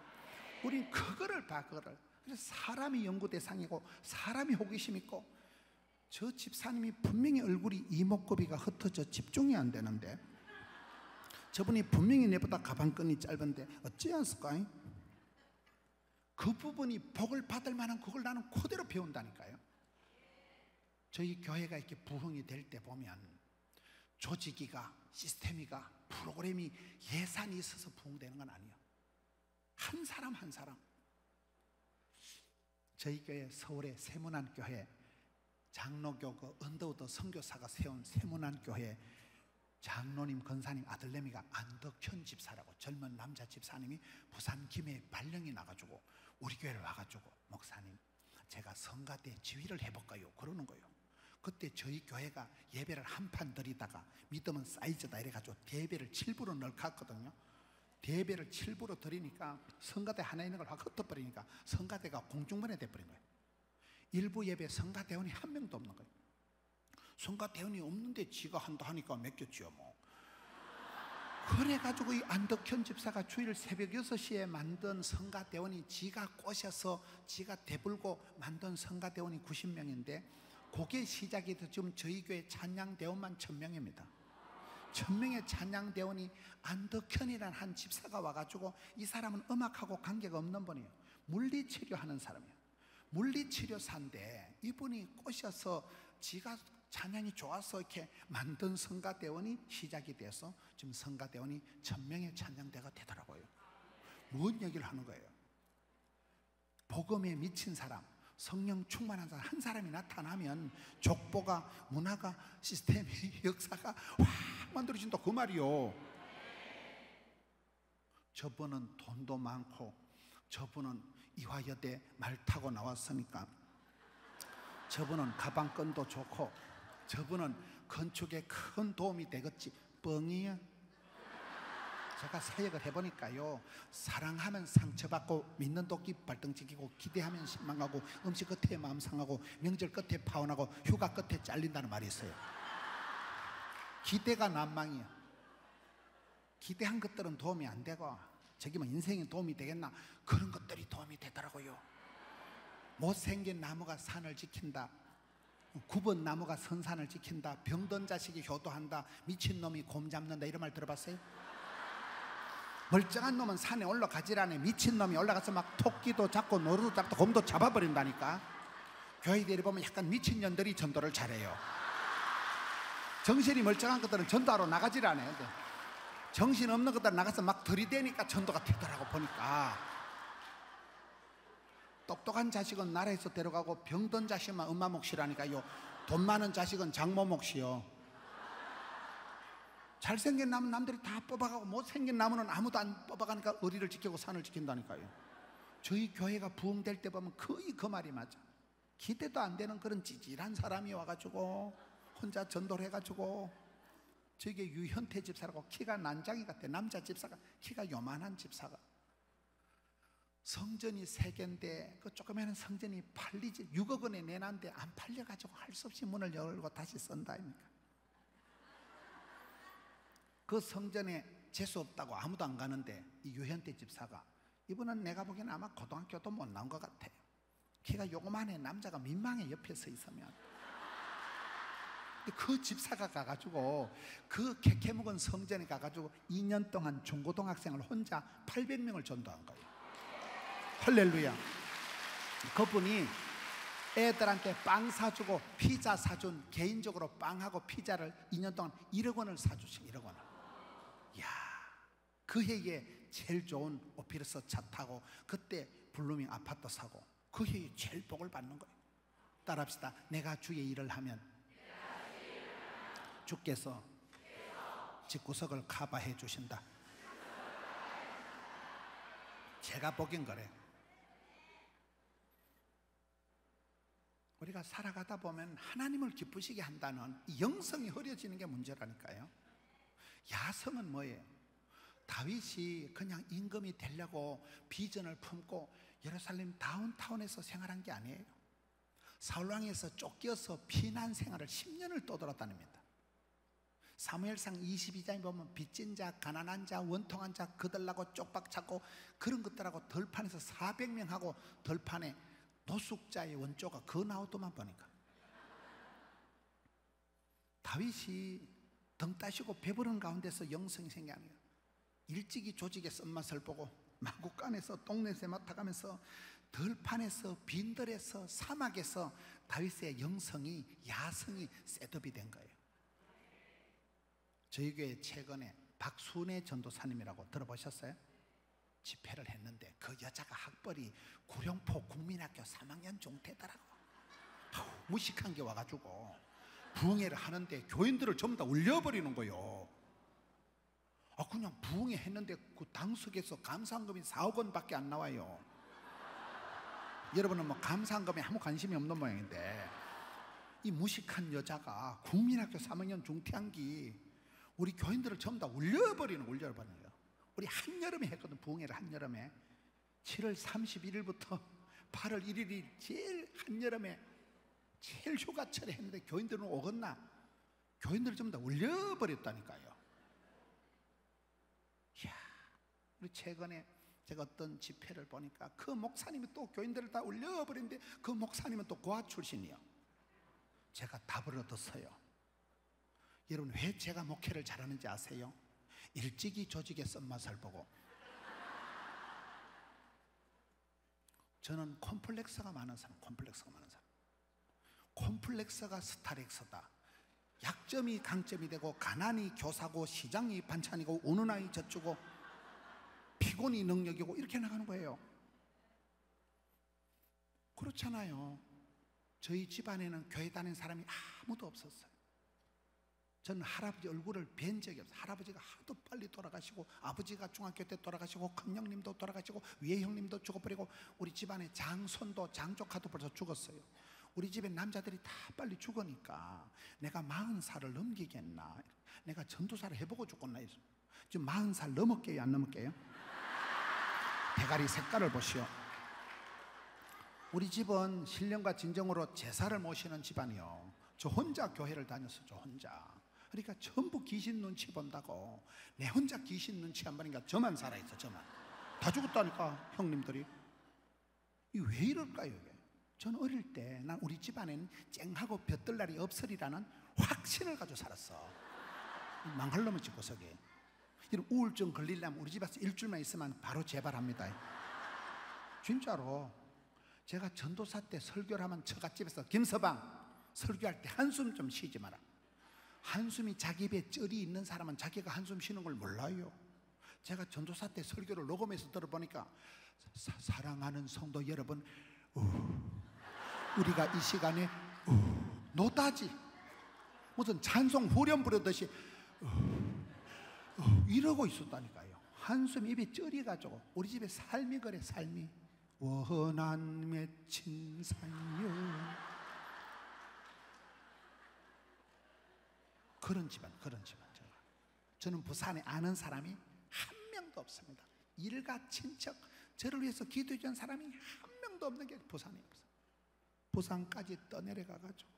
우린 그거를 봐. 그거를. 그래서 사람이 연구 대상이고 사람이 호기심 있고, 저 집사님이 분명히 얼굴이 이목구비가 흩어져 집중이 안 되는데 저분이 분명히 내보다 가방끈이 짧은데 어찌했을까? 그 부분이 복을 받을 만한 그걸 나는 그대로 배운다니까요. 저희 교회가 이렇게 부흥이 될 때 보면 조직이가, 시스템이가, 프로그램이, 예산이 있어서 부흥되는 건 아니에요. 한 사람 한 사람. 저희 교회 서울의 세문안교회 장로교 그 언더우드 선교사가 세운 세문안교회 장로님 권사님 아들내미가 안덕현 집사라고 젊은 남자 집사님이 부산 김해에 발령이 나가지고 우리 교회를 와가지고 목사님 제가 성가대 지휘를 해볼까요? 그러는 거예요. 그때 저희 교회가 예배를 한 판 드리다가 믿음은 사이즈다 이래가지고 대배를 7부로 널었거든요. 대배를 7부로 드리니까 성가대 하나 있는 걸 확 흩어버리니까 성가대가 공중분해 돼버린 거예요. 일부 예배 성가대원이 한 명도 없는 거예요. 성가대원이 없는데 지가 한다 하니까 맡겼지요 뭐. 그래가지고 이 안덕현 집사가 주일 새벽 6시에 만든 성가대원이 지가 꼬셔서 지가 대불고 만든 성가대원이 90명인데 그게 시작이 돼서 지금 저희 교회 찬양대원만 1000명입니다. 1000명의 찬양대원이 안덕현이라는 한 집사가 와가지고, 이 사람은 음악하고 관계가 없는 분이에요. 물리치료하는 사람이에요. 물리치료사인데 이분이 꼬셔서 지가 찬양이 좋아서 이렇게 만든 성가대원이 시작이 돼서 지금 성가대원이 1000명의 찬양대가 되더라고요. 뭔 얘기를 하는 거예요? 복음에 미친 사람, 성령 충만한 사람 한 사람이 나타나면 족보가, 문화가, 시스템이, 역사가 확 만들어진다 그 말이요. 저분은 돈도 많고, 저분은 이화여대 말 타고 나왔으니까, 저분은 가방끈도 좋고, 저분은 건축에 큰 도움이 되겠지. 뻥이야. 제가 사역을 해보니까요, 사랑하면 상처받고, 믿는 도끼 발등 찍히고, 기대하면 실망하고, 음식 끝에 마음 상하고, 명절 끝에 파혼하고, 휴가 끝에 잘린다는 말이 있어요. 기대가 난망이야. 기대한 것들은 도움이 안 되고, 저기 뭐 인생에 도움이 되겠나, 그런 것들이 도움이 되더라고요. 못생긴 나무가 산을 지킨다, 굽은 나무가 선산을 지킨다, 병든 자식이 효도한다, 미친놈이 곰 잡는다, 이런 말 들어봤어요? 멀쩡한 놈은 산에 올라가지라네, 미친놈이 올라가서 막 토끼도 잡고 노루도 잡고 곰도 잡아버린다니까. 교회들이 보면 약간 미친년들이 전도를 잘해요. 정신이 멀쩡한 것들은 전도하러 나가지라네. 정신 없는 것들 나가서 막 들이대니까 전도가 되더라고. 보니까 똑똑한 자식은 나라에서 데려가고 병든 자식만 엄마 몫이라니까요. 돈 많은 자식은 장모 몫이요. 잘생긴 나무는 남들이 다 뽑아가고 못생긴 나무는 아무도 안 뽑아가니까 어리를 지키고 산을 지킨다니까요. 저희 교회가 부흥될 때 보면 거의 그 말이 맞아. 기대도 안 되는 그런 찌질한 사람이 와가지고 혼자 전도를 해가지고, 저게 유현태 집사라고 키가 난장이 같아. 남자 집사가 키가 요만한 집사가, 성전이 3개인데 그 조그마한 성전이 팔리지, 6억 원에 내놨는데 안 팔려가지고 할 수 없이 문을 열고 다시 쓴다 아닙니까? 그 성전에 재수 없다고 아무도 안 가는데 이 유현태 집사가, 이분은 내가 보기에는 아마 고등학교도 못 나온 것 같아요. 키가 요만해. 남자가 민망해 옆에 서 있으면. 그 집사가 가가지고 그 캐캐 묵은 성전에 가가지고 2년 동안 중고등학생을 혼자 800명을 전도한 거예요. 할렐루야. 그분이 애들한테 빵 사주고 피자 사준, 개인적으로 빵하고 피자를 2년 동안 1억 원을 사주신, 1억 원을. 이야, 그 해에 제일 좋은 오피르스 차 타고, 그때 블루밍 아파트 사고, 그 해에 제일 복을 받는 거예요. 따라합시다. 내가 주의 일을 하면 주께서 집구석을 커버해 주신다. 제가 보긴 그래. 우리가 살아가다 보면 하나님을 기쁘시게 한다는 이 영성이 흐려지는 게 문제라니까요. 야성은 뭐예요? 다윗이 그냥 임금이 되려고 비전을 품고 예루살렘 다운타운에서 생활한 게 아니에요. 사울왕에서 쫓겨서 피난 생활을 10년을 떠돌았다닙니다. 사무엘상 22장에 보면 빚진 자, 가난한 자, 원통한 자, 그들하고 쪽박차고 그런 것들하고 덜판에서 400명하고 덜판에 노숙자의 원조가 그 나오더만 보니까. 다윗이 등 따시고 배부른 가운데서 영성이 생겨나는 거예요. 일찍이 조직의 쓴맛을 보고 마구간에서 똥냄새 맡아가면서 덜판에서 빈들에서 사막에서 다윗의 영성이, 야성이 셋업이 된 거예요. 저희 교회 최근에 박순애 전도사님이라고 들어보셨어요? 집회를 했는데 그 여자가 학벌이 구룡포 국민학교 3학년 중퇴더라고. 무식한 게 와가지고 부흥회를 하는데 교인들을 전부 다 울려버리는 거예요. 그냥 부흥회 했는데 그 당석에서 감사한금이 4억 원밖에 안 나와요. 여러분은 뭐 감사한금에 아무 관심이 없는 모양인데, 이 무식한 여자가 국민학교 3학년 중퇴한기 우리 교인들을 전부 다 울려버리는 거예요. 우리 한여름에 했거든. 부흥회를 한여름에 7월 31일부터 8월 1일이 제일 한여름에 제일 휴가철에 했는데 교인들은 오겠나? 교인들을 전부 다 울려버렸다니까요. 이야, 우리 최근에 제가 어떤 집회를 보니까 그 목사님이 또 교인들을 다 울려버리는데 그 목사님은 또 고아 출신이요. 제가 답을 얻었어요. 여러분, 왜 제가 목회를 잘하는지 아세요? 일찍이 조직의 썸맛을 보고. 저는 콤플렉스가 많은 사람. 콤플렉스가 스타렉스다. 약점이 강점이 되고, 가난이 교사고, 시장이 반찬이고, 우는 아이 젖주고, 피곤이 능력이고, 이렇게 나가는 거예요. 그렇잖아요. 저희 집안에는 교회 다니는 사람이 아무도 없었어요. 저는 할아버지 얼굴을 뵌 적이 없어요. 할아버지가 하도 빨리 돌아가시고, 아버지가 중학교 때 돌아가시고, 큰 형님도 돌아가시고, 위에 형님도 죽어버리고, 우리 집안에 장손도 장조카도 벌써 죽었어요. 우리 집에 남자들이 다 빨리 죽으니까 내가 40살을 넘기겠나, 내가 전도사를 해보고 죽겠나. 지금 40살 넘을게요, 안 넘을게요? 대가리 색깔을 보시오. 우리 집은 신령과 진정으로 제사를 모시는 집안이요. 저 혼자 교회를 다녔어요. 저 혼자. 그러니까 전부 귀신 눈치 본다고. 내 혼자 귀신 눈치 안 보니까 저만 살아있어. 저만. 다 죽었다니까 형님들이. 이게 왜 이럴까요? 이게? 저는 어릴 때 난 우리 집안에는 쨍하고 볕들 날이 없으리라는 확신을 가지고 살았어. 망할 놈의 집구석에. 이런 우울증 걸리려면 우리 집에서 일주일만 있으면 바로 재발합니다. 진짜로. 제가 전도사 때 설교를 하면 처갓집에서 김서방 설교할 때 한숨 좀 쉬지 마라. 한숨이 자기 입에 쩔이 있는 사람은 자기가 한숨 쉬는 걸 몰라요. 제가 전도사 때 설교를 녹음해서 들어보니까 사랑하는 성도 여러분, 우리가 이 시간에 노다지 무슨 찬송 후렴 부르듯이 이러고 있었다니까요. 한숨 입에 쩔이가지고. 우리 집에 삶이 그래. 삶이 원한 맺힌 삶요. 그런 집안. 저는 부산에 아는 사람이 한 명도 없습니다. 일가 친척, 저를 위해서 기도해 준 사람이 한 명도 없는 게 부산에 없어요. 부산까지 떠내려가가지고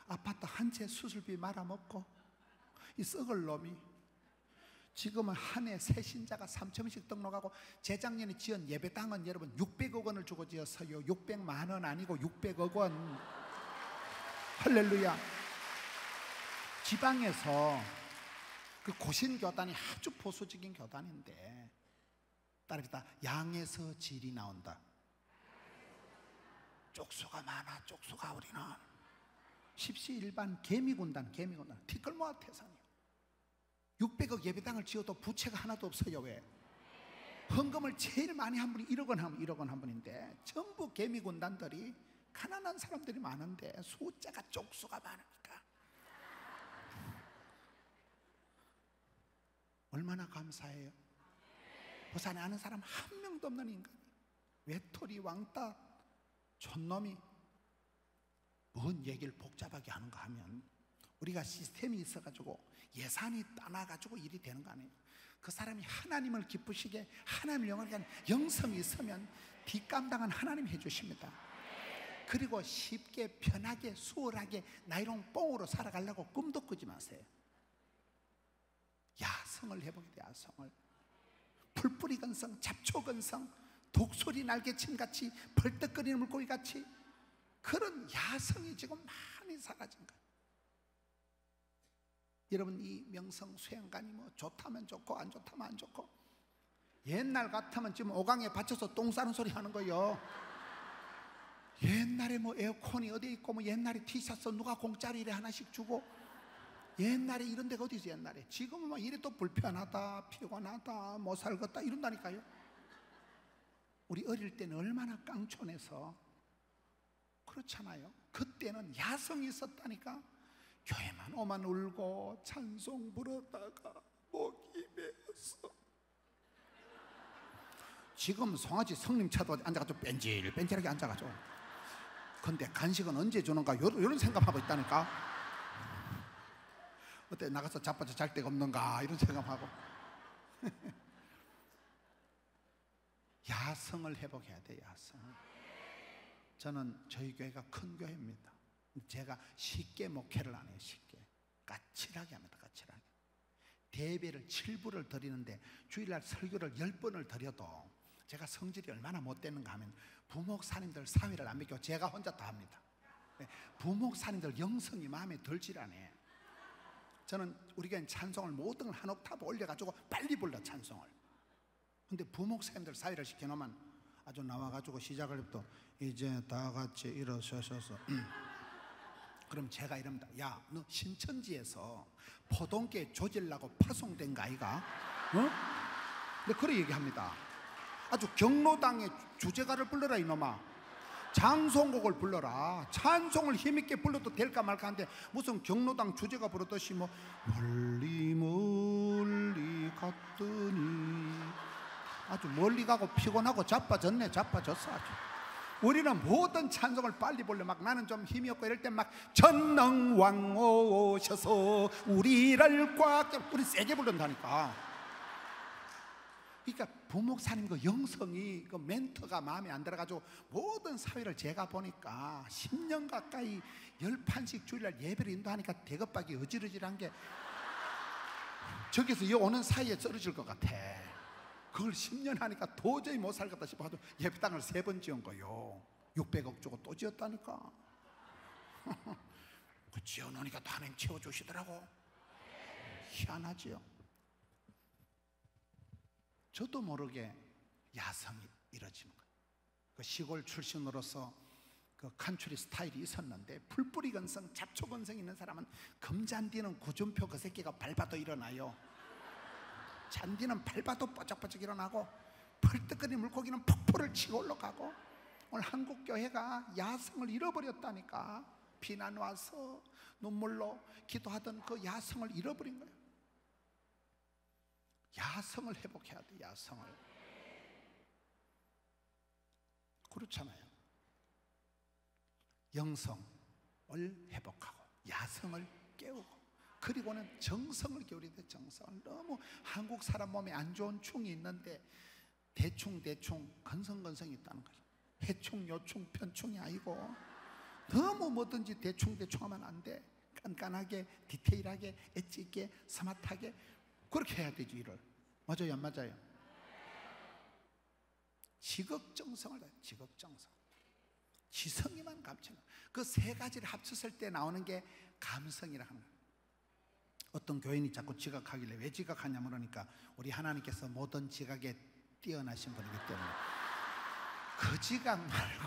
아파트 한 채 수술비 말아먹고, 이 썩을 놈이 지금은 한 해 새 신자가 3,000원씩 등록하고, 재작년에 지은 예배당은 여러분 600억 원을 주고 지었어요. 600만 원 아니고 600억 원. 할렐루야. 지방에서 그 고신교단이 아주 보수적인 교단인데, 따라서 양에서 질이 나온다. 쪽수가 많아. 쪽수가. 우리는 십시일반 개미군단. 티끌모아 태산이요. 600억 예배당을 지어도 부채가 하나도 없어요. 왜? 헌금을 제일 많이 한 분이 1억 원 한 분인데, 전부 개미군단들이 가난한 사람들이 많은데 숫자가 쪽수가 많으니까. 얼마나 감사해요. 부산에 아는 사람 한 명도 없는 인간이, 외톨이 왕따 촌놈이 뭔 얘기를 복잡하게 하는가 하면, 우리가 시스템이 있어가지고 예산이 따놔가지고 일이 되는 거 아니에요. 그 사람이 하나님을 기쁘시게, 하나님을 영원하게 하는 영성이 있으면 뒷감당은 하나님이 해주십니다. 그리고 쉽게 편하게 수월하게 나이롱 뽕으로 살아가려고 꿈도 꾸지 마세요. 야성을 해보게 돼. 야성을. 풀뿌리 근성, 잡초 근성, 독수리 날개침같이, 벌떡거리는 물고기같이 그런 야성이 지금 많이 사라진 거예요. 여러분, 이 명성 수행관이 뭐 좋다면 좋고 안 좋다면 안 좋고, 옛날 같으면 지금 오강에 받쳐서 똥 싸는 소리 하는 거예요. 옛날에 뭐 에어컨이 어디 있고, 뭐 옛날에 티셔츠 누가 공짜로 이래 하나씩 주고, 옛날에 이런 데가 어디 있어. 옛날에. 지금은 막 이래 또 불편하다, 피곤하다, 못 살겠다 이런다니까요. 우리 어릴 때는 얼마나 깡촌해서. 그렇잖아요. 그때는 야성이 있었다니까. 교회만 오만 울고 찬송 부르다가 목이 메었어. 지금 송아지 성님 차도 앉아가지고 뺀질뺀질하게 앉아가지고 근데 간식은 언제 주는가 이런 생각하고 있다니까. 어때 나가서 자빠져 잘 데가 없는가 이런 생각하고. 야성을 회복해야 돼. 야성. 저는 저희 교회가 큰 교회입니다. 제가 쉽게 목회를 안 해요. 쉽게 까칠하게 합니다. 까칠하게. 대배를 7부를 드리는데 주일날 설교를 10번을 드려도 제가 성질이 얼마나 못되는가 하면 부목사님들 사회를 안 맡기고 제가 혼자 다 합니다. 부목사님들 영성이 마음에 들질 않아요. 저는 우리 교회는 찬송을 모든 걸 한 옥타브 올려가지고 빨리 불러 찬송을. 근데 부목사님들 사회를 시켜놓으면 아주 나와가지고 시작을 해부터 이제 다 같이 일어서셔서 그럼 제가 이럽니다. 야, 너 신천지에서 포동계 조질라고 파송된 거 아이가? 어? 근데 그래 얘기합니다. 아주 경로당의 주제가를 불러라 이놈아. 장송곡을 불러라. 찬송을 힘있게 불러도 될까 말까 하는데 무슨 경로당 주제가 부르듯이 뭐 멀리 멀리 갔더니 아주 멀리 가고 피곤하고 자빠졌네. 자빠졌어 아주. 우리는 모든 찬송을 빨리 불러. 막 나는 좀 힘이 없고 이럴 때 막 전능왕 오셔서 우리를 꽉 잡고 우리 세게 부른다니까. 그러니까 부목사님 그 영성이 그 멘트가 마음에 안 들어가지고 모든 사회를 제가 보니까 10년 가까이 10판씩 주일날 예배를 인도하니까 대급박이 어지러지란 게 저기서 오는 사이에 떨어질 것 같아. 그걸 10년 하니까 도저히 못 살겠다 싶어서 예배당을 3번 지은 거요. 600억 주고 또 지었다니까. 그 지어놓으니까 또 하나님 채워주시더라고. 희한하지요. 저도 모르게 야성이 이뤄지는 거예요. 그 시골 출신으로서 그 칸츄리 스타일이 있었는데 풀뿌리 건성, 잡초 건성 있는 사람은 금잔디는 구준표 그 새끼가 밟아도 일어나요. 잔디는 밟아도 뻐쩍뻐쩍 일어나고 펄떡거리는 물고기는 폭포를 치고 올라가고. 오늘 한국 교회가 야성을 잃어버렸다니까. 비난 와서 눈물로 기도하던 그 야성을 잃어버린 거예요. 야성을 회복해야 돼. 야성을. 그렇잖아요. 영성을 회복하고 야성을 깨우고 그리고는 정성을 기울여야 돼. 정성을. 너무 한국 사람 몸에 안 좋은 충이 있는데 대충 건성건성이 있다는 거죠. 해충, 요충, 편충이 아니고 너무 뭐든지 대충 하면 안 돼. 깐깐하게, 디테일하게, 엣지 있게, 스마트하게 그렇게 해야 되지. 일을. 맞아요 안 맞아요? 지극정성을 다. 지극정성. 지성이만 감추는 그 3가지를 합쳤을 때 나오는 게 감성이라 하는 거예요. 어떤 교인이 자꾸 지각하길래 왜 지각하냐 물으니까 우리 하나님께서 모든 지각에 뛰어나신 분이기 때문에. 그 지각 말고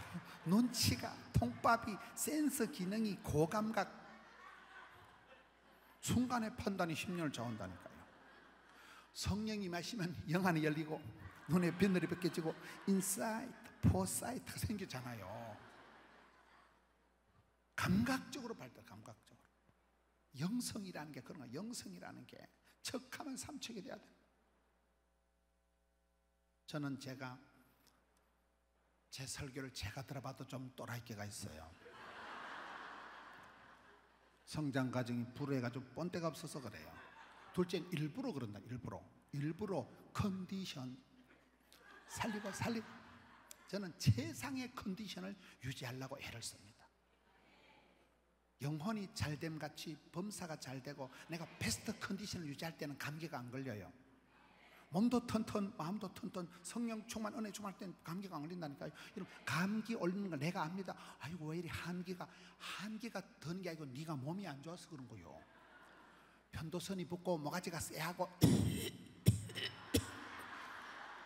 눈치가, 통밥이, 센스 기능이, 고감각, 순간의 판단이 10년을 좌우한다니까요. 성령이 마시면 영 안이 열리고 눈에 빛들이 벗겨지고 인사이트, 포사이트가 생기잖아요. 감각적으로 발달. 감각적으로. 영성이라는 게 그런 거야. 영성이라는 게 척하면 삼척이 돼야 돼. 저는 제 설교를 제가 들어봐도 좀 또라이끼가 있어요. 성장 과정이 불우해가지고 본때가 없어서 그래요. 둘째는 일부러 그런다. 일부러 컨디션 살리고 저는 최상의 컨디션을 유지하려고 애를 씁니다. 영혼이 잘됨 같이 범사가 잘 되고 내가 베스트 컨디션을 유지할 때는 감기가 안 걸려요. 몸도 튼튼, 마음도 튼튼, 성령 충만, 은혜 충만할 때는 감기가 안 걸린다니까요. 여러분, 감기 올리는 걸 내가 압니다. 아이고 왜 이리 한기가 드는 게 아니고 네가 몸이 안 좋아서 그런 거요. 편도선이 붓고 모가지가 쎄하고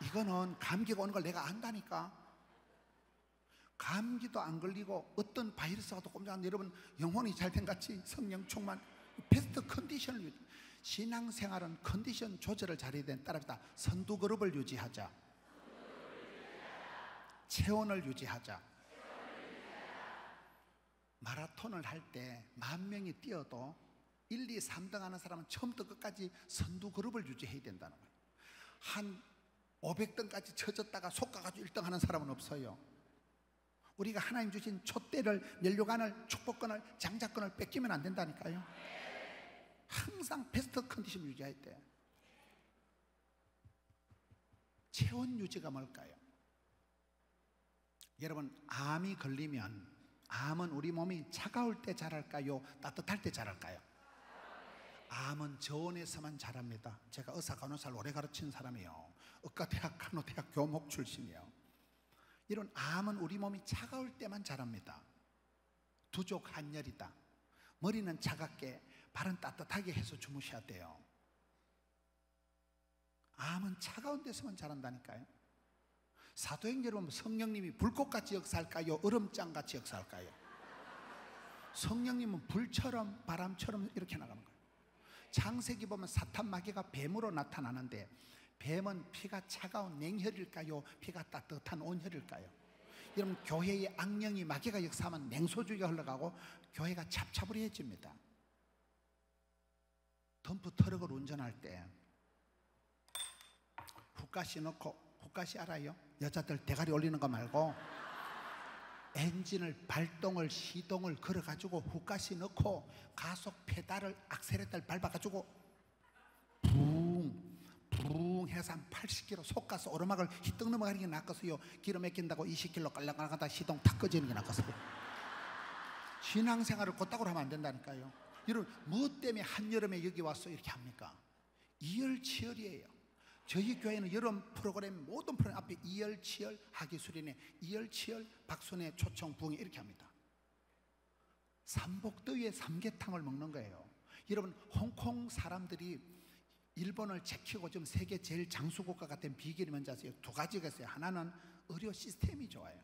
이거는 감기가 오는 걸 내가 안다니까. 감기도 안 걸리고 어떤 바이러스가 또 꼼짝않는데 여러분 영혼이 잘된 같이 성령 충만 베스트 컨디션을 유지. 신앙생활은 컨디션 조절을 잘해야 되는. 따라합니다. 선두그룹을 유지하자. 체온을 유지하자. 마라톤을 할 때 10,000명이 뛰어도 1, 2, 3등 하는 사람은 처음부터 끝까지 선두그룹을 유지해야 된다는 거예요. 한 500등까지 쳐졌다가 속가가지고 1등 하는 사람은 없어요. 우리가 하나님 주신 촛대를, 면류관을, 축복권을, 장자권을 뺏기면 안 된다니까요. 항상 베스트 컨디션 유지해야 돼. 체온 유지가 뭘까요? 여러분, 암이 걸리면, 암은 우리 몸이 차가울 때 자랄까요? 따뜻할 때 자랄까요? 암은 저온에서만 자랍니다. 제가 의사 간호사를 오래 가르친 사람이에요. 의과대학 간호대학 교목 출신이에요. 이런 암은 우리 몸이 차가울 때만 자랍니다. 두족 한열이다. 머리는 차갑게, 발은 따뜻하게 해서 주무셔야 돼요. 암은 차가운 데서만 자란다니까요. 사도행전은 성령님이 불꽃같이 역사할까요? 얼음장같이 역사할까요? 성령님은 불처럼 바람처럼 이렇게 나가는 거예요. 창세기 보면 사탄 마귀가 뱀으로 나타나는데, 뱀은 피가 차가운 냉혈일까요? 피가 따뜻한 온혈일까요? 여러분, 교회의 악령이, 마귀가 역사하면 냉소주의가 흘러가고 교회가 찹찹해집니다. 덤프 트럭을 운전할 때 후가시 넣고, 후가시 알아요? 여자들 대가리 올리는 거 말고 엔진을, 발동을, 시동을 걸어가지고 후가시 넣고 가속 페달을, 악셀레터를 밟아가지고 붕 해서 한 80km 속 가서 오르막을 휘떡 넘어가는 게 낫겠어요? 기름 아낀다고 20km 깔랑깔랑하다 시동 탁 꺼지는 게 낫겠어요? 신앙생활을 곧다고 하면 안 된다니까요. 여러분, 뭐 때문에 한여름에 여기 와서 이렇게 합니까? 이열치열이에요. 저희 교회는 여름 프로그램, 모든 프로그램 앞에 이열치열, 하기수련회, 이열치열, 박순회, 초청, 부흥회 이렇게 합니다. 삼복더위에 삼계탕을 먹는 거예요. 여러분, 홍콩 사람들이 일본을 제키고 좀 세계 제일 장수국가 같은 비결이 뭔지 아세요? 두 가지가 있어요. 하나는 의료 시스템이 좋아요.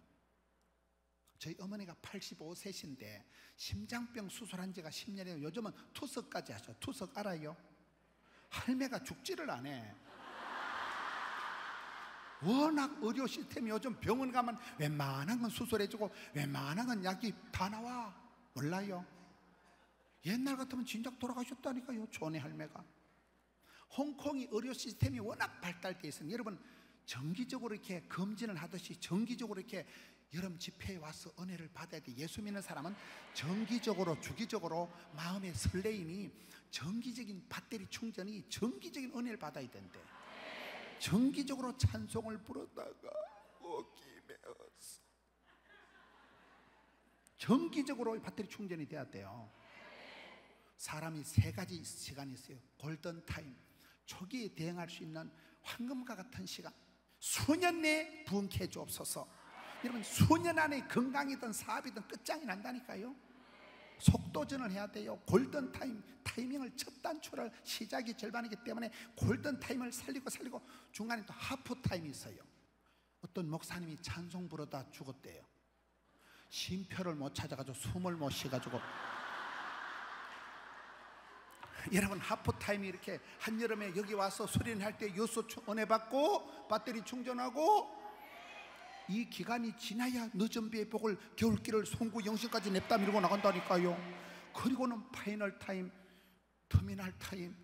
저희 어머니가 85세신데 심장병 수술한 지가 10년이에요. 요즘은 투석까지 하죠. 투석 알아요? 할매가 죽지를 안 해. 워낙 의료 시스템이, 요즘 병원 가면 웬만한 건 수술해주고 웬만한 건 약이 다 나와. 몰라요? 옛날 같으면 진작 돌아가셨다니까요, 존의 할매가. 홍콩이 의료 시스템이 워낙 발달되어 있으니, 여러분, 정기적으로 이렇게 검진을 하듯이 정기적으로 이렇게 여름 집회에 와서 은혜를 받아야 돼. 예수 믿는 사람은 정기적으로, 주기적으로 마음의 설레임이, 정기적인 배터리 충전이, 정기적인 은혜를 받아야 된대. 정기적으로 찬송을 부르다가 목이 메었어. 정기적으로 배터리 충전이 돼야 돼요. 사람이 세 가지 시간이 있어요. 골든타임, 초기에 대응할 수 있는 황금과 같은 시간. 수년 내에 부흥케 해 주옵소서. 여러분, 수년 안에 건강이든 사업이든 끝장이 난다니까요. 속도전을 해야 돼요. 골든타임, 타이밍을, 첫 단추를, 시작이 절반이기 때문에 골든타임을 살리고 중간에 또 하프타임이 있어요. 어떤 목사님이 찬송 부르다 죽었대요. 쉼표를 못 찾아가지고 숨을 못 쉬어가지고. 여러분, 하프타임이 이렇게 한여름에 여기 와서 수련할 때 요소 은혜 받고 배터리 충전하고, 이 기간이 지나야 늦은 비의 복을, 겨울길을, 송구 영신까지 냅다 밀고 나간다니까요. 그리고는 파이널 타임, 터미널 타임.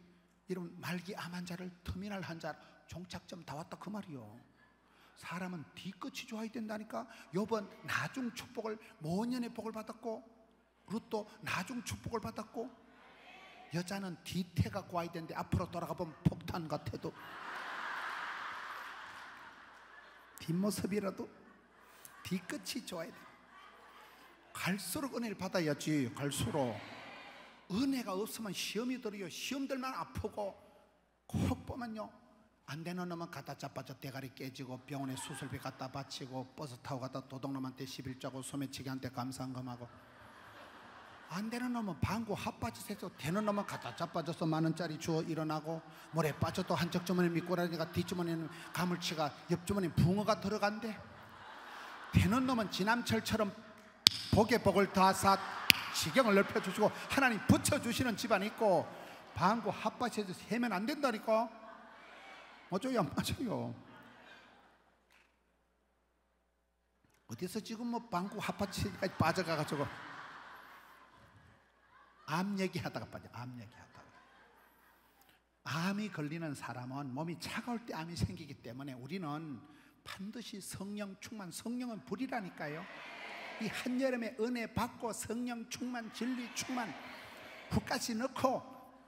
이런 말기 암 환자를 터미널 환자, 종착점 다 왔다 그 말이요. 사람은 뒤끝이 좋아야 된다니까. 요번 나중 축복을, 모년의 복을 받았고, 로또 나중 축복을 받았고, 여자는 뒤태가 고와야 되는데 앞으로 돌아가 보면 폭탄 같아도, 뒷모습이라도 뒤끝이 좋아야 돼. 갈수록 은혜를 받아야지. 갈수록. 은혜가 없으면 시험이 들어요. 시험들만 아프고, 콕 보면요, 안 되는 놈은 갖다 자빠져 대가리 깨지고, 병원에 수술비 갖다 바치고, 버스 타고 갔다 도둑놈한테 11자고 소매치기한테 감상금하고, 안 되는 놈은 방구 핫바지에서, 되는 놈은 갖다 자빠져서 만원짜리 주워 일어나고, 물에 빠져도 한쪽 주머니 미꾸라지가, 뒷주머니는 가물치가, 옆주머니 붕어가 들어간대. 되는 놈은 지남철처럼 복에 복을 더하사 지경을 넓혀주시고 하나님 붙여주시는 집안이 있고, 방구 핫바지에서 세면 안 된다니까. 어쩌요? 안 맞아요. 어디서 지금 뭐 방구 핫바지까지 빠져가가지고 암 얘기하다가 빠져. 암 얘기하다가. 암이 걸리는 사람은 몸이 차가울 때 암이 생기기 때문에 우리는 반드시 성령 충만, 성령은 불이라니까요. 이 한여름에 은혜 받고 성령 충만, 진리 충만, 붓까지 넣고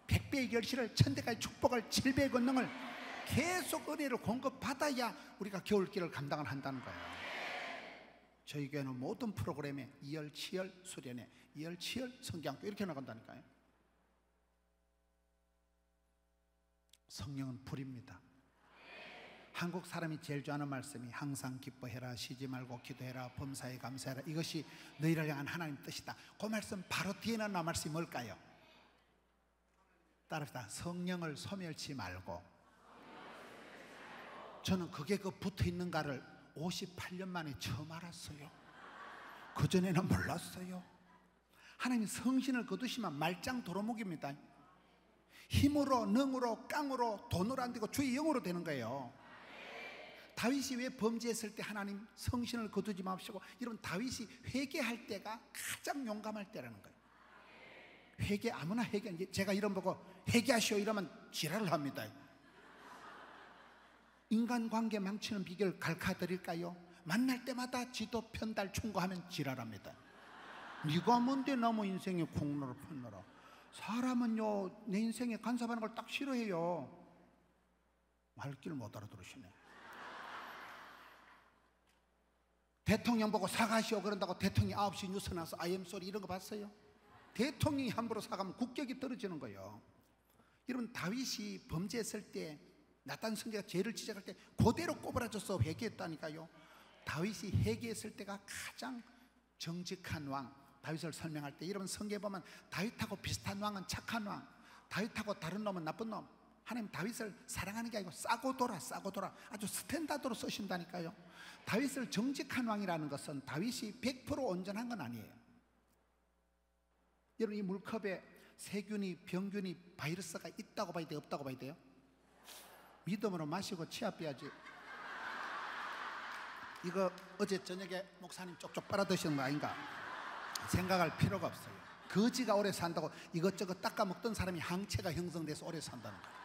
100배의 결실을, 1000대까지 축복을, 7배의 권능을 계속 은혜를 공급받아야 우리가 겨울길을 감당을 한다는 거예요. 저희 교회는 모든 프로그램에 이열, 치열, 수련회, 이열, 치열, 성경학교 이렇게 나간다니까요. 성령은 불입니다. 한국 사람이 제일 좋아하는 말씀이 항상 기뻐해라, 쉬지 말고 기도해라, 범사에 감사해라, 이것이 너희를 향한 하나님 뜻이다. 그 말씀 바로 뒤에 나온 말씀이 뭘까요? 따라합시다. 성령을 소멸치 말고. 저는 그게 그 붙어있는가를 58년 만에 처음 알았어요. 그전에는 몰랐어요. 하나님이 성신을 거두시면 말짱 도루묵입니다. 힘으로, 능으로, 깡으로, 돈으로 안 되고 주의 영으로 되는 거예요. 다윗이 왜 범죄했을 때 하나님 성신을 거두지 마시고, 여러분 다윗이 회개할 때가 가장 용감할 때라는 거예요. 회개, 아무나 회개, 제가 이런 보고 회개하시오 이러면 지랄을 합니다. 인간관계 망치는 비결 가르쳐드릴까요? 만날 때마다 지도 편달 충고하면 지랄합니다. 네가 뭔데 너무 인생에 콩노를 펀노라. 사람은요 내 인생에 간섭하는 걸 딱 싫어해요. 말귀를 못 알아들으시네. 대통령 보고 사과하시오 그런다고 대통령이 9시 뉴스 나서 I am sorry 이런 거 봤어요? 대통령이 함부로 사과하면 국격이 떨어지는 거예요. 여러분 다윗이 범죄했을 때 나단 선지자가 죄를 지적할 때 그대로 꼬부라져서 회개했다니까요. 다윗이 회개했을 때가 가장 정직한 왕. 다윗을 설명할 때 여러분 성경에 보면 다윗하고 비슷한 왕은 착한 왕, 다윗하고 다른 놈은 나쁜 놈. 하나님 다윗을 사랑하는 게 아니고 싸고 돌아 아주 스탠다드로 쓰신다니까요. 다윗을 정직한 왕이라는 것은 다윗이 100% 온전한 건 아니에요. 여러분 이 물컵에 세균이, 병균이, 바이러스가 있다고 봐야 돼요, 없다고 봐야 돼요? 믿음으로 마시고 치아 빼야지. 이거 어제 저녁에 목사님 쪽쪽 빨아 드시는 거 아닌가 생각할 필요가 없어요. 거지가 오래 산다고 이것저것 닦아 먹던 사람이 항체가 형성돼서 오래 산다는 거예요.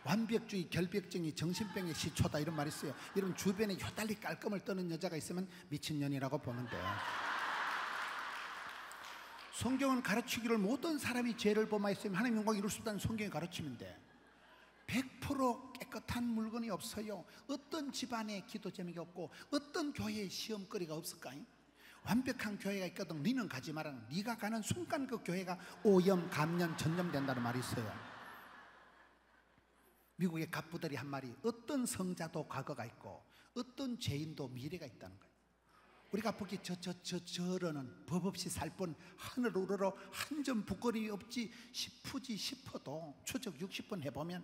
완벽주의, 결벽증이 정신병의 시초다 이런 말이 있어요. 여러분 주변에 효달리 깔끔을 떠는 여자가 있으면 미친년이라고 보면 돼요. 성경은 가르치기를 모든 사람이 죄를 범하였으면 하나님 영광 이룰 수 없다는 성경이 가르치는데 100% 깨끗한 물건이 없어요. 어떤 집안에 기도 제목이 없고 어떤 교회에 시험거리가 없을까요? 완벽한 교회가 있거든 너는 가지 마라. 네가 가는 순간 그 교회가 오염, 감염, 전염된다는 말이 있어요. 미국의 갑부들이 한 말이 어떤 성자도 과거가 있고 어떤 죄인도 미래가 있다는 거예요. 우리가 보기 저러는 법 없이 살 뿐 하늘 우러러 한 점 부끄러움이 없지 싶어도 추적 60번 해보면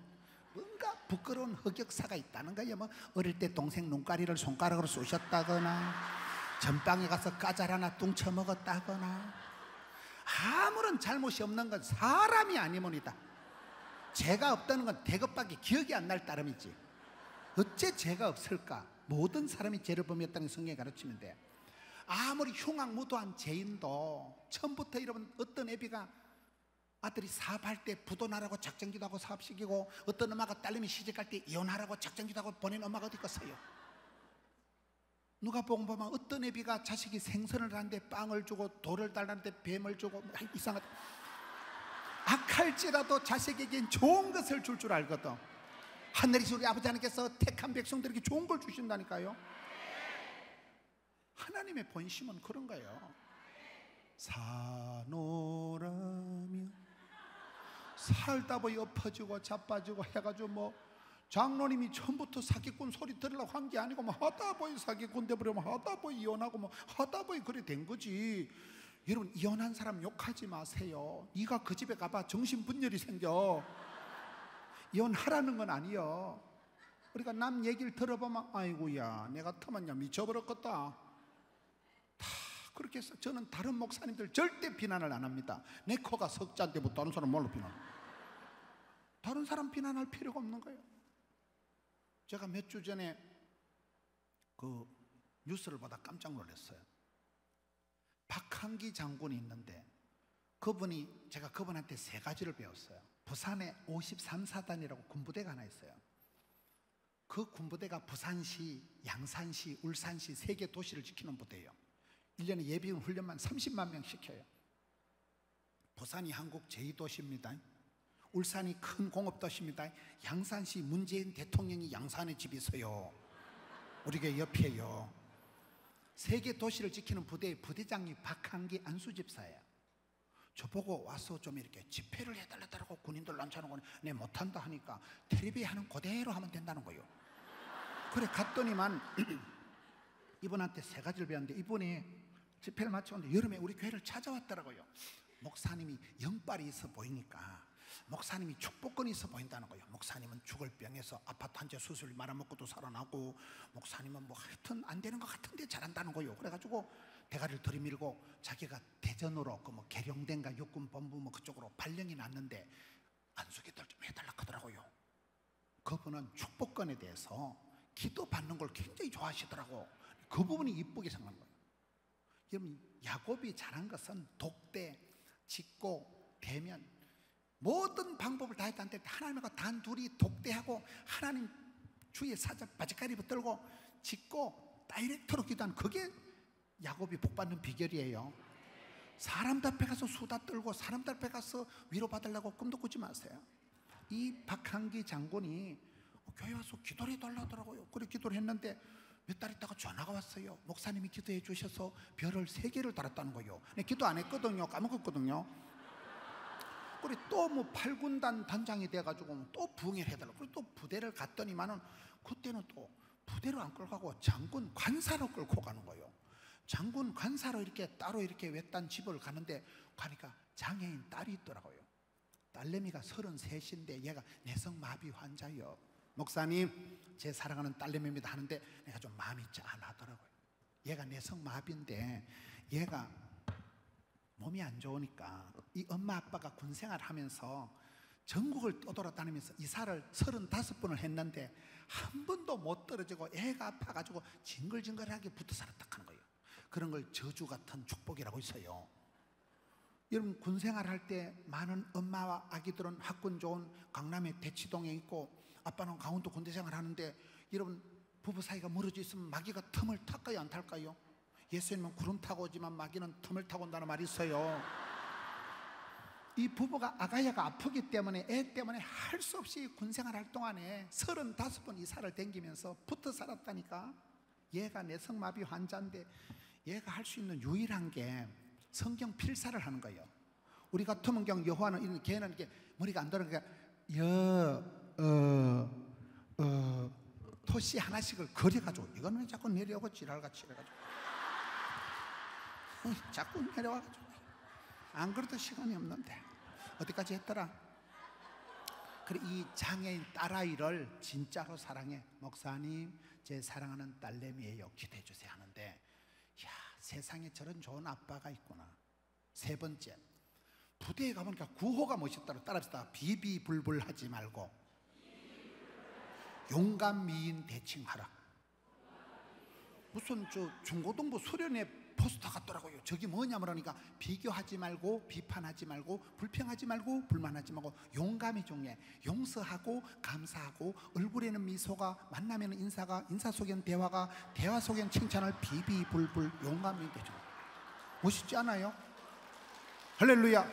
뭔가 부끄러운 흑역사가 있다는 거예요. 뭐 어릴 때 동생 눈가리를 손가락으로 쑤셨다거나 전방에 가서 까잘 하나 뚱쳐 먹었다거나 아무런 잘못이 없는 건 사람이 아니면이다. 죄가 없다는 건 대급밖에 기억이 안 날 따름이지 어째 죄가 없을까? 모든 사람이 죄를 범했다는 성경이 가르치는데 아무리 흉악무도한 죄인도 처음부터 여러분 어떤 애비가 아들이 사업할 때 부도나라고 작정기도 하고 사업시키고 어떤 엄마가 딸내미 시집갈 때 이혼하라고 작정기도 하고 보낸 엄마가 어디 있겠어요? 누가 보면 어떤 애비가 자식이 생선을 하는데 빵을 주고 돌을 달라는데 뱀을 주고 이상하다. 악할지라도 자식에겐 좋은 것을 줄 알거든. 하늘에서 우리 아버지 하나님께서 택한 백성들에게 좋은 걸 주신다니까요. 하나님의 본심은 그런 거예요. 사노라며 살다 보니 엎어지고 자빠지고 해가지고 뭐 장로님이 처음부터 사기꾼 소리 들으려고 한 게 아니고 뭐 하다 보니 사기꾼 돼버리면 하다 보니 이혼하고 뭐 하다 보니 그래 된 거지. 여러분 이혼한 사람 욕하지 마세요. 네가 그 집에 가봐 정신분열이 생겨. 이혼하라는 건 아니요. 우리가 남 얘기를 들어보면 아이고야 내가 터만야 미쳐버렸겠다. 다 그렇게 해서 저는 다른 목사님들 절대 비난을 안 합니다. 내 코가 석자인데 뭐 다른 사람 뭘로 비난? 다른 사람 비난할 필요가 없는 거예요. 제가 몇 주 전에 그 뉴스를 보다 깜짝 놀랐어요. 박한기 장군이 있는데 그분이 제가 그분한테 3가지를 배웠어요. 부산에 53사단이라고 군부대가 하나 있어요. 그 군부대가 부산시, 양산시, 울산시 3개 도시를 지키는 부대예요. 1년에 예비군 훈련만 30만 명 시켜요. 부산이 한국 제2도시입니다. 울산이 큰 공업도시입니다. 양산시 문재인 대통령이 양산에 집이 있어요. 우리 교회 옆이에요. 세계 도시를 지키는 부대의 부대장이 박한기 안수집사예요. 저보고 와서 좀 이렇게 집회를 해달라고 군인들 난처하는 내 못한다 하니까 텔레비 하는 그대로 하면 된다는 거예요. 그래 갔더니만 이분한테 3가지를 배웠는데, 이분이 집회를 마쳤는데 여름에 우리 교회를 찾아왔더라고요. 목사님이 영빨이 있어 보이니까, 목사님이 축복권이 있어 보인다는 거예요. 목사님은 죽을 병에서 아파트 한 채 수술 말아먹고도 살아나고, 목사님은 뭐 하여튼 안 되는 것 같은데 잘한다는 거예요. 그래가지고 대가리를 들이밀고 자기가 대전으로 그 뭐 계룡대인가 육군본부 뭐 그쪽으로 발령이 났는데 안수기들 좀 해달라 하더라고요. 그분은 축복권에 대해서 기도 받는 걸 굉장히 좋아하시더라고. 그 부분이 이쁘게 생각한 거예요. 여러분, 야곱이 잘한 것은 독대, 짓고, 대면, 모든 방법을 다 했다는데 하나님과 단둘이 독대하고 하나님 주의 사자 바지가리 붙들고 짓고 다이렉트로 기도하는, 그게 야곱이 복받는 비결이에요. 사람들 앞에 가서 수다 떨고 사람들 앞에 가서 위로받으려고 꿈도 꾸지 마세요. 이 박한기 장군이 교회 와서 기도를 해달라더라고요. 그래 기도를 했는데 몇 달 있다가 전화가 왔어요. 목사님이 기도해 주셔서 별을 3개를 달았다는 거예요. 기도 안 했거든요. 까먹었거든요. 그래 또 뭐 8군단 단장이 돼가지고 또 부흥회를 해달라고. 그래 또 부대를 갔더니만은 그때는 또 부대로 안 끌고 가고 장군 관사로 끌고 가는 거예요. 장군 관사로 이렇게 따로 이렇게 외딴 집을 가는데 가니까 장애인 딸이 있더라고요. 딸내미가 33인데 얘가 내성마비 환자예요. 목사님, 제 사랑하는 딸내미입니다 하는데 내가 좀 마음이 짠하더라고요. 얘가 내성마비인데 얘가 몸이 안 좋으니까 이 엄마 아빠가 군생활 하면서 전국을 떠돌아다니면서 이사를 35번을 했는데 한 번도 못 떨어지고 애가 아파가지고 징글징글하게 붙어 살았다 하는 거예요. 그런 걸 저주 같은 축복이라고 있어요. 여러분, 군생활 할 때 많은 엄마와 아기들은 학군 좋은 강남의 대치동에 있고 아빠는 강원도 군대생활 하는데, 여러분 부부 사이가 멀어져 있으면 마귀가 틈을 탈까요 안 탈까요? 예수님은 구름 타고 오지만 마귀는 틈을 타고 온다는 말이 있어요. 이 부부가 아가야가 아프기 때문에 애 때문에 할 수 없이 군생활 할 동안에 35번 이사를 댕기면서 붙어 살았다니까. 얘가 내성마비 환자인데 얘가 할 수 있는 유일한 게 성경 필사를 하는 거예요. 우리 같으면 그냥 여호와는, 걔는 이렇게 머리가 안 돌아가니까 토시 하나씩을 그려가지고, 이거는 왜 자꾸 내려오고 지랄같이 해가지고 자꾸 내려와가지고 안 그래도 시간이 없는데 어디까지 했더라. 그래 이 장애인 딸아이를 진짜로 사랑해. 목사님, 제 사랑하는 딸내미예요, 기도해 주세요 하는데, 야, 세상에 저런 좋은 아빠가 있구나. 3번째, 부대에 가보니까 구호가 멋있다고 따라합시다. 비비불불 하지 말고 용감 미인 대칭하라. 무슨 저 중고등부 수련회 포스터 같더라고요. 저기 뭐냐면 하니까 비교하지 말고 비판하지 말고 불평하지 말고 불만하지 말고 용감이 중요해. 용서하고 감사하고 얼굴에는 미소가, 만나면 인사가, 인사 속엔 대화가, 대화 속엔 칭찬을 비비불불 용감이 되죠. 멋있지 않아요? 할렐루야.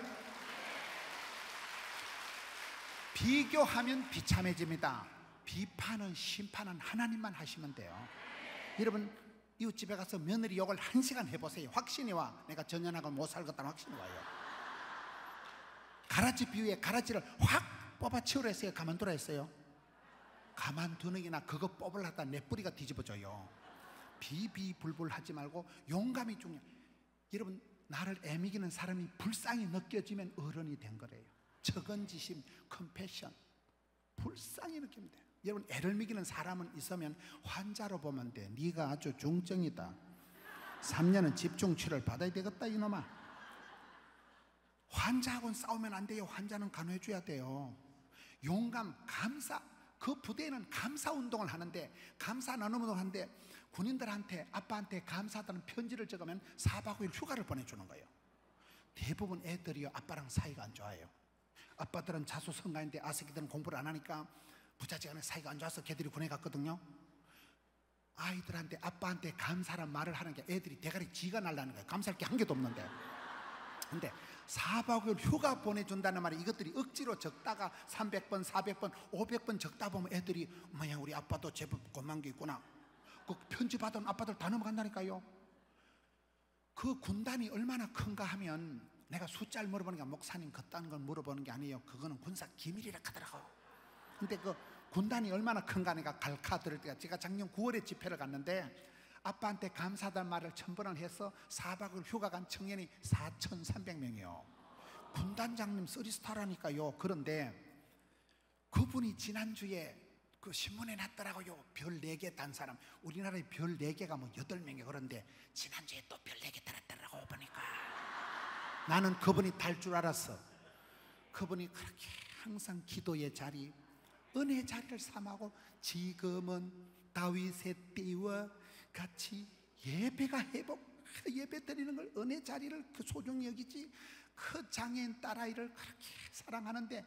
비교하면 비참해집니다. 비판은 심판은 하나님만 하시면 돼요. 여러분, 이웃집에 가서 며느리 욕을 1시간 해보세요. 확신이 와. 내가 전년하고 못 살겠다는 확신이 와요. 가라지 비유에 가라지를 확 뽑아치우라 했어요, 가만두라 했어요? 가만두는 게나 그거 뽑으려다 내 뿌리가 뒤집어져요. 비비불불 하지 말고 용감이 중요해요. 여러분, 나를 애미기는 사람이 불쌍히 느껴지면 어른이 된 거래요. 적은지심, 컴패션, 불쌍히 느끼면 돼요. 여러분, 애를 먹이는 사람은 있으면 환자로 보면 돼. 네가 아주 중증이다. 3년은 집중치료를 받아야 되겠다 이놈아. 환자하고는 싸우면 안 돼요. 환자는 간호해 줘야 돼요. 용감, 감사. 그 부대에는 감사 운동을 하는데, 감사 나눔 운동을 하는데 군인들한테, 아빠한테 감사하다는 편지를 적으면 4박 5일 휴가를 보내주는 거예요. 대부분 애들이요, 아빠랑 사이가 안 좋아요. 아빠들은 자수성가인데 아새끼들은 공부를 안 하니까 부자지간에 사이가 안 좋아서 걔들이 군에 갔거든요. 아이들한테 아빠한테 감사란 말을 하는 게 애들이 대가리 쥐가 날라는 거예요. 감사할 게 한 개도 없는데. 근데 4박 5일 휴가 보내준다는 말이 이것들이 억지로 적다가 300번 400번 500번 적다 보면 애들이 뭐야 우리 아빠도 제법 고마운 게 있구나. 그 편지 받은 아빠들 다 넘어간다니까요. 그 군단이 얼마나 큰가 하면 내가 숫자를 물어보니까 목사님 그딴 걸 물어보는 게 아니에요. 그거는 군사 기밀이라 하더라고. 근데 그 군단이 얼마나 큰가 하니까 갈카 들을 때가 제가 작년 9월에 집회를 갔는데 아빠한테 감사하다는 말을 1000번을 해서 4박을 휴가 간 청년이 4300명이요 군단장님 쓰리스타라니까요. 그런데 그분이 지난주에 그 신문에 났더라고요. 별 4개 딴 사람. 우리나라에 별 4개가 뭐 8명이. 그런데 지난주에 또 별 4개 달았더라고 보니까. 나는 그분이 달 줄 알았어. 그분이 그렇게 항상 기도의 자리, 은혜의 자리를 삼하고 지금은 다윗의 띠와 같이 예배가 예배 드리는 걸 은혜 자리를 그 소중히 여기지. 그 장애인 딸아이를 그렇게 사랑하는데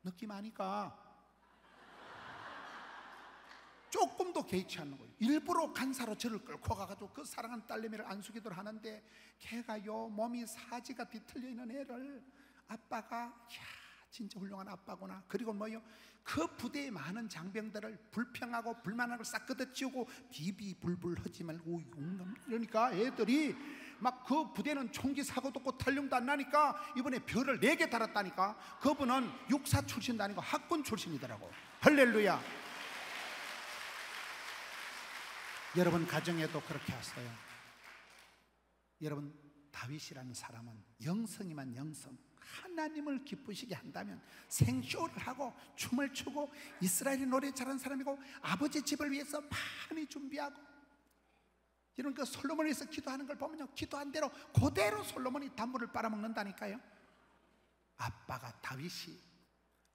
느낌 아니까 조금도 개의치 않는 거예요. 일부러 간사로 저를 끌고 가가지고 그 사랑하는 딸내미를 안수기도를 하는데 걔가요 몸이 사지가 뒤틀려 있는 애를 아빠가 진짜 훌륭한 아빠구나. 그리고 뭐요? 그 부대에 많은 장병들을 불평하고 불만한 걸 싹 걷어치우고 비비불불 하지 말고 이러니까 애들이 막 그 부대는 총기 사고도 없고 탈령도 안 나니까 이번에 별을 4개 달았다니까. 그분은 육사 출신도 아니고 학군 출신이더라고. 할렐루야. 여러분 가정에도 그렇게 하세요. 여러분 다윗이라는 사람은 영성이만 영성, 하나님을 기쁘시게 한다면 생쇼를 하고 춤을 추고 이스라엘이 노래 잘하는 사람이고 아버지 집을 위해서 많이 준비하고 이런 그 솔로몬을 위해서 기도하는 걸 보면요, 기도한 대로 그대로 솔로몬이 단물을 빨아먹는다니까요. 아빠가 다윗이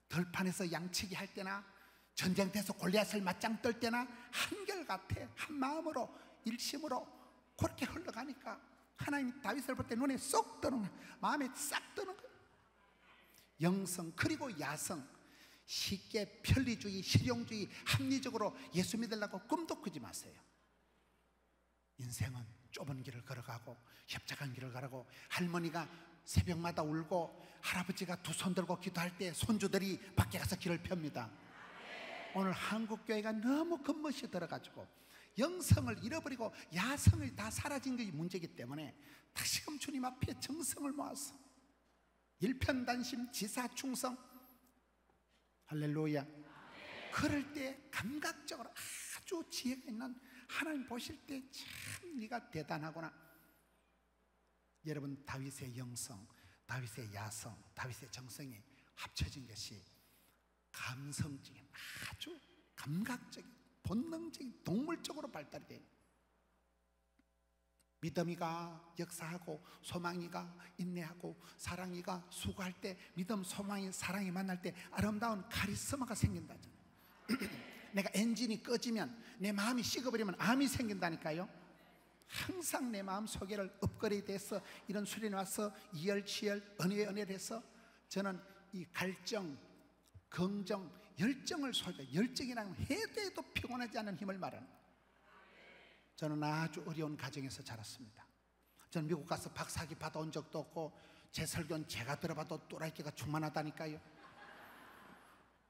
들판에서 양치기 할 때나 전쟁터에서 골리앗을 맞짱 뜰 때나 한결같아 한 마음으로 일심으로 그렇게 흘러가니까 하나님 다윗을 볼 때 눈에 쏙 드는 거예요. 마음에 싹 드는 거예요. 영성 그리고 야성, 쉽게 편리주의, 실용주의, 합리적으로 예수 믿으려고 꿈도 꾸지 마세요. 인생은 좁은 길을 걸어가고 협착한 길을 가고 할머니가 새벽마다 울고 할아버지가 두 손 들고 기도할 때 손주들이 밖에 가서 길을 펴니다. 오늘 한국교회가 너무 겉멋이 들어가지고 영성을 잃어버리고 야성이 다 사라진 것이 문제이기 때문에 다시금 주님 앞에 정성을 모아서 일편단심 지사충성, 할렐루야. 그럴 때 감각적으로 아주 지혜가 있는 하나님 보실 때 참 네가 대단하구나. 여러분 다윗의 영성, 다윗의 야성, 다윗의 정성이 합쳐진 것이 감성적인, 아주 감각적인, 본능적인, 동물적으로 발달이 돼요. 믿음이가 역사하고 소망이가 인내하고 사랑이가 수고할 때 믿음, 소망이, 사랑이 만날 때 아름다운 카리스마가 생긴다죠. 내가 엔진이 꺼지면 내 마음이 식어버리면 암이 생긴다니까요. 항상 내 마음 소개를 업그레이드해서 이런 수련에 와서 이열치열 은혜에 은혜를 해서 저는 이 갈정, 긍정, 열정을 소유해. 열정이라는 해도 해도 피곤하지 않은 힘을 말하는. 저는 아주 어려운 가정에서 자랐습니다. 저는 미국 가서 박사학위 받아온 적도 없고 제 설교는 제가 들어봐도 또라이끼가 충만하다니까요.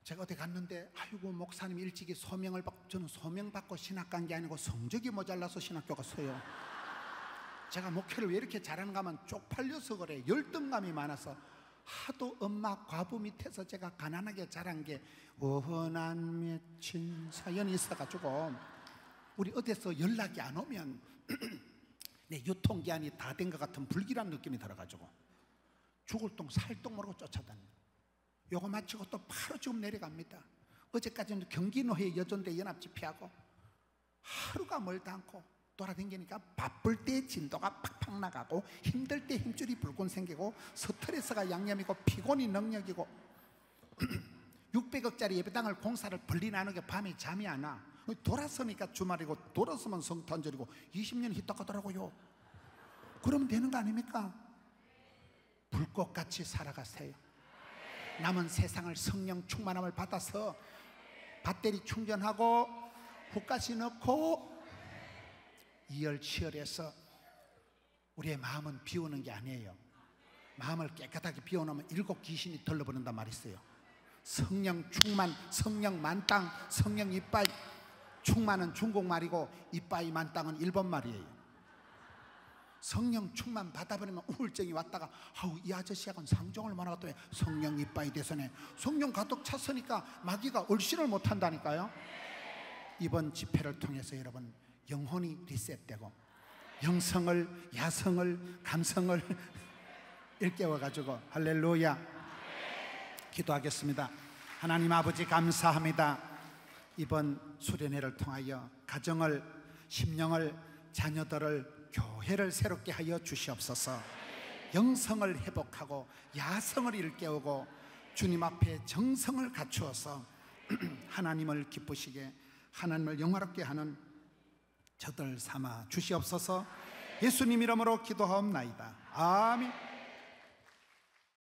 제가 어디 갔는데 아이고 목사님 일찍이 소명을 받고, 저는 소명 받고 신학 간 게 아니고 성적이 모자라서 신학교 갔어요. 제가 목회를 왜 이렇게 잘하는가 하면 쪽팔려서 그래. 열등감이 많아서. 하도 엄마 과부 밑에서 제가 가난하게 자란 게 어헌한 맺힌 사연이 있어가지고 우리 어디서 연락이 안 오면 내 유통기한이 다 된 것 같은 불길한 느낌이 들어가지고 죽을 똥 살 똥 모르고 쫓아다녀요. 요거 마치고 또 바로 지금 내려갑니다. 어제까지는 경기노회 여전대 연합 집회하고 하루가 멀다 않고 돌아다니니까 바쁠 때 진도가 팍팍 나가고 힘들 때 힘줄이 불끈 생기고 스트레스가 양념이고 피곤이 능력이고 600억짜리 예배당을 공사를 벌리나는 게 밤에 잠이 안 와. 돌아서니까 주말이고 돌아서면 성탄절이고 20년 희떡하더라고요. 그러면 되는 거 아닙니까? 불꽃같이 살아가세요. 남은 세상을 성령 충만함을 받아서 배터리 충전하고 훅가시 넣고 이열치열해서 우리의 마음은 비우는 게 아니에요. 마음을 깨끗하게 비워놓으면 7 귀신이 들러버린단 말이 있어요. 성령 충만, 성령 만땅, 성령 이빠이. 충만은 중국말이고 이빠이 만땅은 일본말이에요. 성령 충만 받아버리면 우울증이 왔다가 아우 이 아저씨하고는 상종을 못 하겠더니 성령 이빠이 대선에 성령 가득 찼으니까 마귀가 얼씬을 못한다니까요. 이번 집회를 통해서 여러분 영혼이 리셋되고 영성을, 야성을, 감성을 일깨워가지고 할렐루야 기도하겠습니다. 하나님 아버지 감사합니다. 이번 수련회를 통하여 가정을, 심령을, 자녀들을, 교회를 새롭게 하여 주시옵소서. 영성을 회복하고 야성을 일깨우고 주님 앞에 정성을 갖추어서 하나님을 기쁘시게, 하나님을 영화롭게 하는 저들 삼아 주시옵소서. 예수님 이름으로 기도하옵나이다. 아멘.